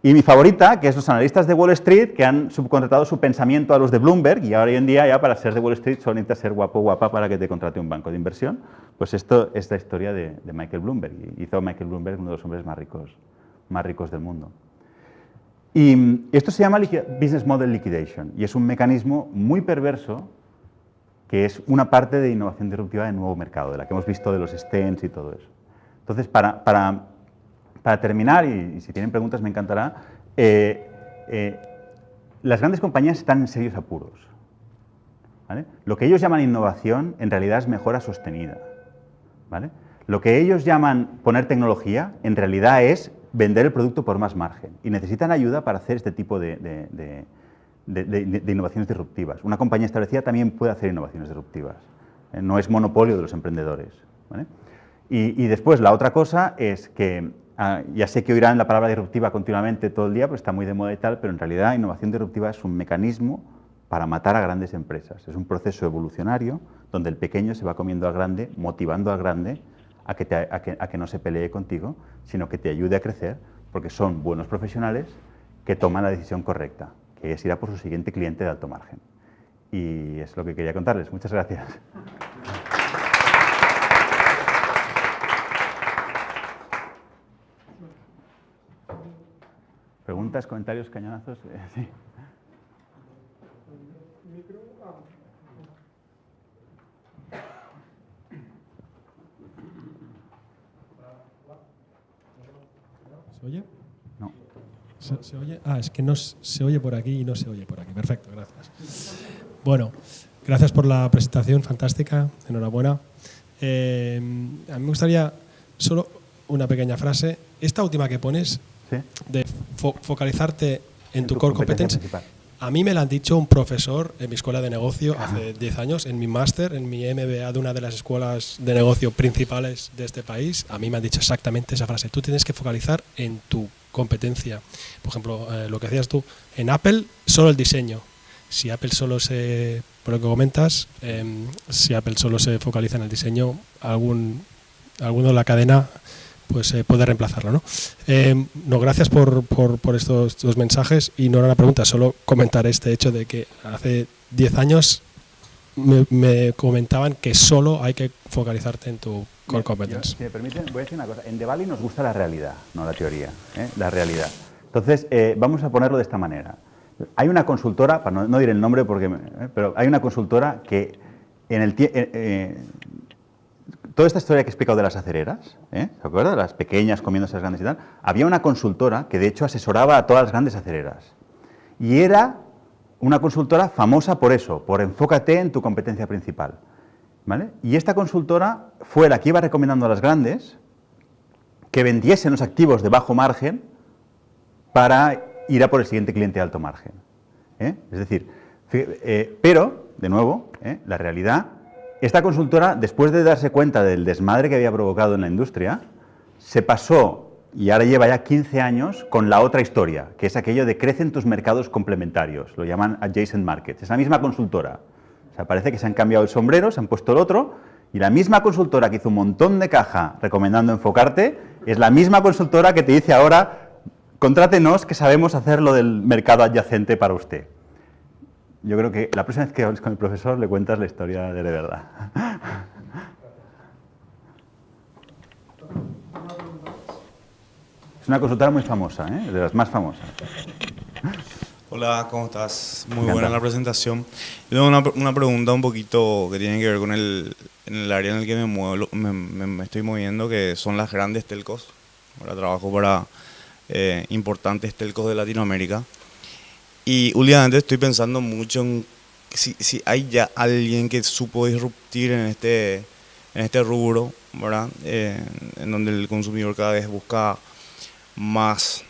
Y mi favorita, que es los analistas de Wall Street, que han subcontratado su pensamiento a los de Bloomberg, y ahora hoy en día ya para ser de Wall Street solo necesitas ser guapo o guapa para que te contrate un banco de inversión. Pues esto es la historia de Michael Bloomberg. Y hizo Michael Bloomberg uno de los hombres más ricos del mundo. Y esto se llama Business Model Liquidation, y es un mecanismo muy perverso que es una parte de innovación disruptiva de nuevo mercado, de la que hemos visto de los stents y todo eso. Entonces, para terminar, y si tienen preguntas me encantará, las grandes compañías están en serios apuros, ¿vale? Lo que ellos llaman innovación en realidad es mejora sostenida, ¿vale? Lo que ellos llaman poner tecnología en realidad es vender el producto por más margen, y necesitan ayuda para hacer este tipo de innovaciones disruptivas. Una compañía establecida también puede hacer innovaciones disruptivas, no es monopolio de los emprendedores, ¿vale? Y después la otra cosa es que ya sé que oirán la palabra disruptiva continuamente todo el día, pues está muy de moda y tal, pero en realidad innovación disruptiva es un mecanismo para matar a grandes empresas. Es un proceso evolucionario donde el pequeño se va comiendo al grande, motivando al grande a que no se pelee contigo, sino que te ayude a crecer, porque son buenos profesionales que toman la decisión correcta, que es ir a por su siguiente cliente de alto margen. Y es lo que quería contarles. Muchas gracias. ¿Preguntas, comentarios, cañonazos? Sí. ¿Se oye? No. ¿Se oye? Ah, es que no se oye por aquí y no se oye por aquí. Perfecto, gracias. Bueno, gracias por la presentación fantástica. Enhorabuena. A mí me gustaría solo una pequeña frase. Esta última que pones, ¿sí?, de focalizarte en tu core competence, A mí me lo han dicho un profesor en mi escuela de negocio hace 10 años, en mi máster, en mi MBA de una de las escuelas de negocio principales de este país. A mí me han dicho exactamente esa frase. Tú tienes que focalizar en tu competencia. Por ejemplo, lo que hacías tú, en Apple, solo el diseño. Si Apple solo por lo que comentas, si Apple solo se focaliza en el diseño, alguno de la cadena pues puede reemplazarlo, ¿no? No, gracias por estos mensajes, y no era una pregunta, solo comentar este hecho de que hace 10 años me comentaban que solo hay que focalizarte en tu core competence. Si me permiten, voy a decir una cosa. En The Valley nos gusta la realidad, no la teoría, la realidad. Entonces, vamos a ponerlo de esta manera. Hay una consultora, para no diré el nombre, pero hay una consultora que toda esta historia que he explicado de las acereras, ¿se acuerdan? Las pequeñas comiéndose las grandes y tal. Había una consultora que de hecho asesoraba a todas las grandes acereras. Y era una consultora famosa por eso, por enfócate en tu competencia principal, ¿vale? Y esta consultora fue la que iba recomendando a las grandes que vendiesen los activos de bajo margen para ir a por el siguiente cliente de alto margen. Es decir, pero, de nuevo, la realidad... Esta consultora, después de darse cuenta del desmadre que había provocado en la industria, se pasó, y ahora lleva ya 15 años, con la otra historia, que es aquello de crecen tus mercados complementarios, lo llaman adjacent markets. Es la misma consultora. O sea, parece que se han cambiado el sombrero, se han puesto el otro, y la misma consultora que hizo un montón de caja recomendando enfocarte, es la misma consultora que te dice ahora, contrátenos que sabemos hacer lo del mercado adyacente para usted. Yo creo que la próxima vez que hables con el profesor le cuentas la historia de verdad. Es una consultora muy famosa, de las más famosas. Hola, ¿cómo estás? Muy buena la presentación. Yo tengo una pregunta un poquito que tiene que ver con el área en el que me muevo, me estoy moviendo, que son las grandes telcos. Ahora trabajo para importantes telcos de Latinoamérica. Y últimamente estoy pensando mucho en si hay ya alguien que supo disruptir en este rubro, ¿verdad? En donde el consumidor cada vez busca más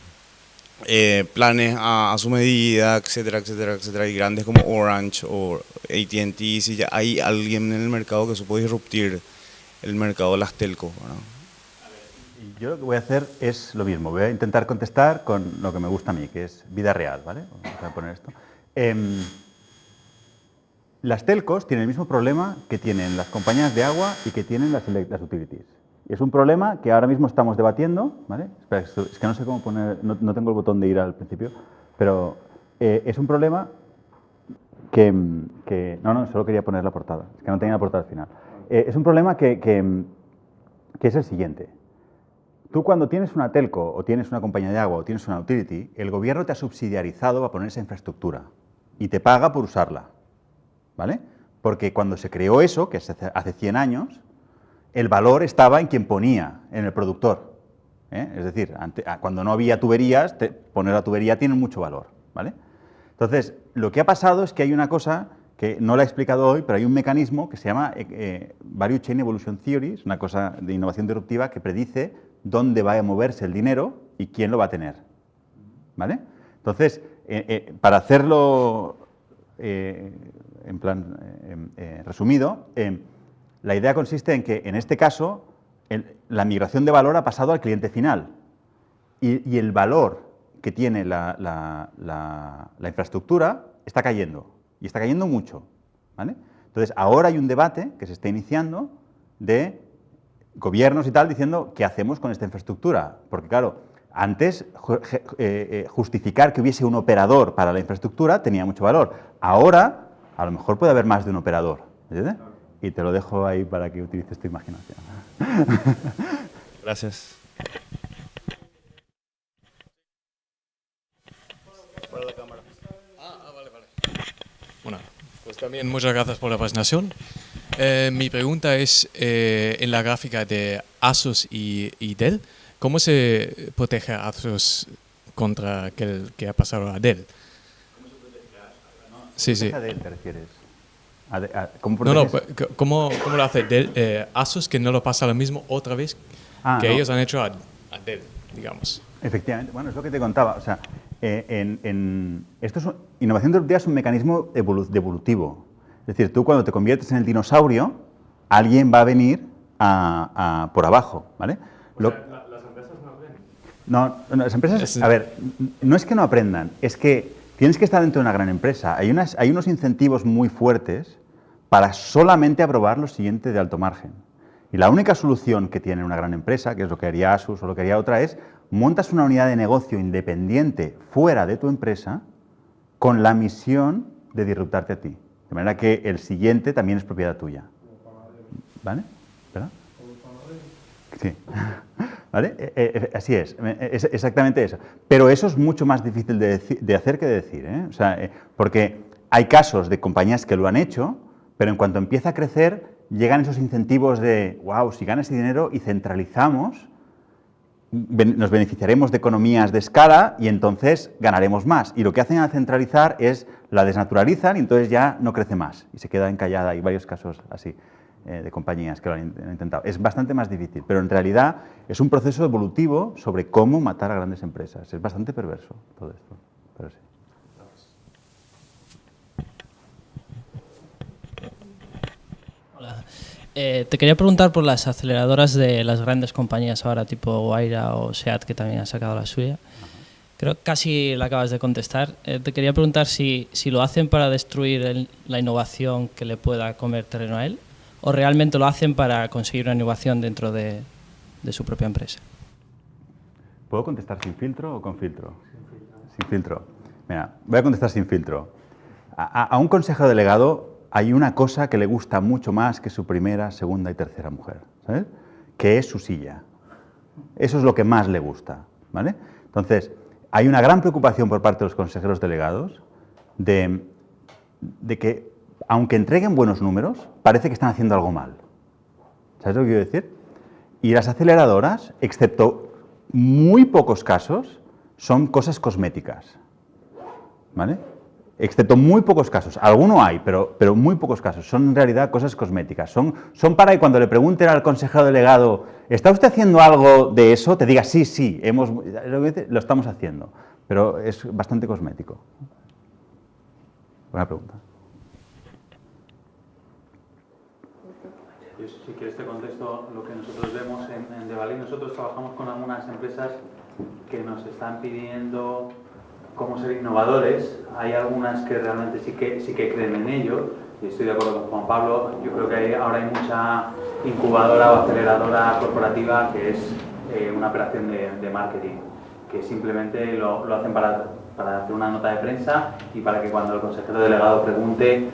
planes a su medida, etcétera, etcétera, etcétera. Y grandes como Orange o AT&T, si ya hay alguien en el mercado que supo disruptir el mercado de las telcos, ¿verdad? Yo lo que voy a hacer es lo mismo. Voy a intentar contestar con lo que me gusta a mí, que es vida real, ¿vale? Vamos a poner esto. Las telcos tienen el mismo problema que tienen las compañías de agua y que tienen las utilities. Y es un problema que ahora mismo estamos debatiendo, ¿vale? Espera, es que no sé cómo poner, no tengo el botón de ir al principio, pero es un problema que no, solo quería poner la portada, es que no tenía la portada al final. Es un problema que es el siguiente. Tú cuando tienes una telco, o tienes una compañía de agua, o tienes una utility, el gobierno te ha subsidiarizado para poner esa infraestructura y te paga por usarla, ¿vale? Porque cuando se creó eso, que es hace 100 años, el valor estaba en quien ponía, en el productor. Es decir, cuando no había tuberías, poner la tubería tiene mucho valor, ¿vale? Entonces, lo que ha pasado es que hay una cosa que no la he explicado hoy, pero hay un mecanismo que se llama Value Chain Evolution Theory, es una cosa de innovación disruptiva que predice dónde va a moverse el dinero y quién lo va a tener, ¿vale? Entonces, para hacerlo en plan resumido, la idea consiste en que, en este caso, la migración de valor ha pasado al cliente final y el valor que tiene la infraestructura está cayendo, y está cayendo mucho, ¿vale? Entonces, ahora hay un debate que se está iniciando de gobiernos y tal diciendo qué hacemos con esta infraestructura, porque claro, antes justificar que hubiese un operador para la infraestructura tenía mucho valor. Ahora, a lo mejor puede haber más de un operador, ¿entiendes? Y te lo dejo ahí para que utilices tu imaginación. Gracias. Bueno, pues también muchas gracias por la presentación. Mi pregunta es, en la gráfica de ASUS y Dell, ¿cómo se protege a ASUS contra aquel que ha pasado a Dell? ¿Cómo se protege a Sí, sí. ¿A Dell te refieres? ¿Cómo No, proteges? ¿cómo lo hace Dell, ASUS que no lo pasa lo mismo otra vez que ellos han hecho a Dell, digamos? Efectivamente, bueno, es lo que te contaba. O sea, innovación disruptiva es un mecanismo devolutivo. Es decir, tú cuando te conviertes en el dinosaurio, alguien va a venir por abajo, ¿vale? ¿Las empresas no aprenden? No, las empresas, a ver, no es que no aprendan, es que tienes que estar dentro de una gran empresa. Hay unos incentivos muy fuertes para solamente aprobar lo siguiente de alto margen. Y la única solución que tiene una gran empresa, que es lo que haría Asus o lo que haría otra, es montas una unidad de negocio independiente fuera de tu empresa con la misión de disruptarte a ti. De manera que el siguiente también es propiedad tuya. ¿Vale? ¿Verdad? Sí. ¿Vale? Así es exactamente eso. Pero eso es mucho más difícil de hacer que de decir, ¿eh? O sea, porque hay casos de compañías que lo han hecho, pero en cuanto empieza a crecer, llegan esos incentivos de, wow, si gana ese dinero y centralizamos, nos beneficiaremos de economías de escala y entonces ganaremos más. Y lo que hacen al centralizar es la desnaturalizan y entonces ya no crece más y se queda encallada. Hay varios casos así de compañías que lo han intentado. Es bastante más difícil, pero en realidad es un proceso evolutivo sobre cómo matar a grandes empresas. Es bastante perverso todo esto, pero sí. Hola. Te quería preguntar por las aceleradoras de las grandes compañías ahora, tipo Wayra o SEAT, que también ha sacado la suya. Creo que casi la acabas de contestar. Te quería preguntar si lo hacen para destruir la innovación que le pueda comer terreno a él, o realmente lo hacen para conseguir una innovación dentro de su propia empresa. ¿Puedo contestar sin filtro o con filtro? Sin filtro. Mira, voy a contestar sin filtro. A un consejero delegado hay una cosa que le gusta mucho más que su primera, segunda y tercera mujer, ¿sabes? Que es su silla. Eso es lo que más le gusta, ¿vale? Entonces, hay una gran preocupación por parte de los consejeros delegados de que, aunque entreguen buenos números, parece que están haciendo algo mal. ¿Sabes lo que quiero decir? Y las aceleradoras, excepto muy pocos casos, son cosas cosméticas, ¿vale? Excepto muy pocos casos. Alguno hay, pero muy pocos casos. Son en realidad cosas cosméticas. Son para que cuando le pregunten al consejero delegado, ¿está usted haciendo algo de eso? Te diga, sí, lo estamos haciendo. Pero es bastante cosmético. Buena pregunta. Si quieres te contesto lo que nosotros vemos en Devaley. Nosotros trabajamos con algunas empresas que nos están pidiendo cómo ser innovadores. Hay algunas que realmente sí que creen en ello, y estoy de acuerdo con Juan Pablo. Yo creo que ahora hay mucha incubadora o aceleradora corporativa que es una operación de marketing, que simplemente lo hacen para hacer una nota de prensa y para que cuando el consejero delegado pregunte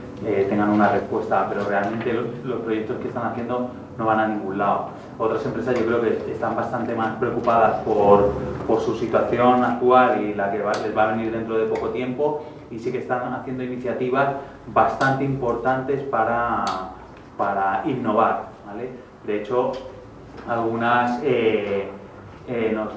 tengan una respuesta, pero realmente los proyectos que están haciendo no van a ningún lado. Otras empresas yo creo que están bastante más preocupadas por su situación actual y la que les va a venir dentro de poco tiempo, y sí que están haciendo iniciativas bastante importantes para innovar, ¿vale? De hecho, algunas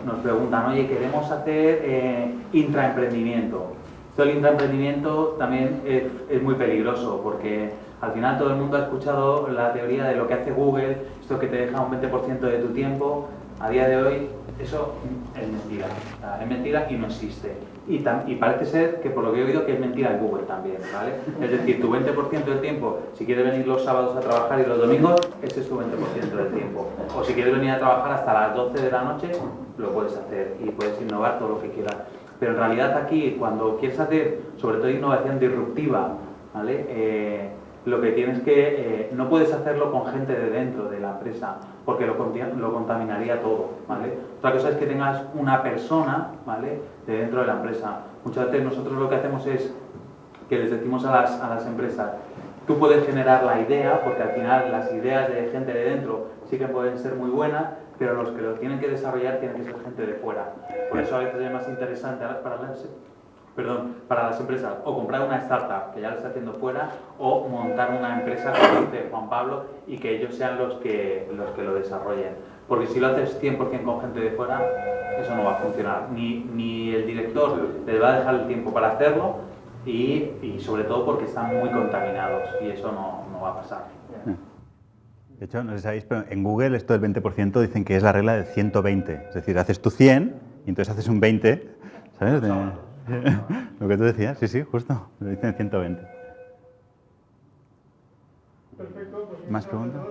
nos preguntan, oye, queremos hacer intraemprendimiento. Esto del intraemprendimiento también es muy peligroso, porque al final todo el mundo ha escuchado la teoría de lo que hace Google, esto que te deja un 20% de tu tiempo. A día de hoy eso es mentira, es mentira y no existe. Y parece ser que, por lo que he oído, que es mentira en Google también, ¿vale? Es decir, tu 20% del tiempo, si quieres venir los sábados a trabajar y los domingos, ese es tu 20% del tiempo. O si quieres venir a trabajar hasta las 12 de la noche, lo puedes hacer y puedes innovar todo lo que quieras. Pero en realidad aquí, cuando quieres hacer, sobre todo innovación disruptiva, ¿vale? Lo que tienes que, no puedes hacerlo con gente de dentro de la empresa, porque lo contaminaría todo, ¿vale? Otra cosa es que tengas una persona, ¿vale?, de dentro de la empresa. Muchas veces nosotros lo que hacemos es que les decimos a las empresas, tú puedes generar la idea, porque al final las ideas de gente de dentro sí que pueden ser muy buenas, pero los que lo tienen que desarrollar tienen que ser gente de fuera. Por eso a veces es más interesante para las empresas o comprar una startup que ya lo está haciendo fuera, o montar una empresa, como dice Juan Pablo, y que ellos sean los que lo desarrollen. Porque si lo haces 100% con gente de fuera, eso no va a funcionar. Ni el director les va a dejar el tiempo para hacerlo, y sobre todo porque están muy contaminados, y eso no va a pasar. De hecho, no sé si sabéis, pero en Google esto del 20% dicen que es la regla del 120. Es decir, haces tú 100 y entonces haces un 20, ¿sabes? Lo que tú decías, sí, sí, justo. Lo dicen 120. Perfecto. Pues ¿Más preguntas?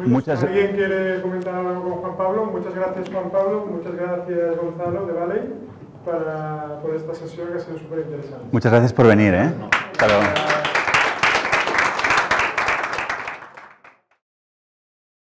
Muchas... ¿Alguien quiere comentar algo con Juan Pablo? Muchas gracias, Juan Pablo. Muchas gracias, Gonzalo, de Valley, por esta sesión que ha sido súper interesante. Muchas gracias por venir, ¿eh? Hasta luego.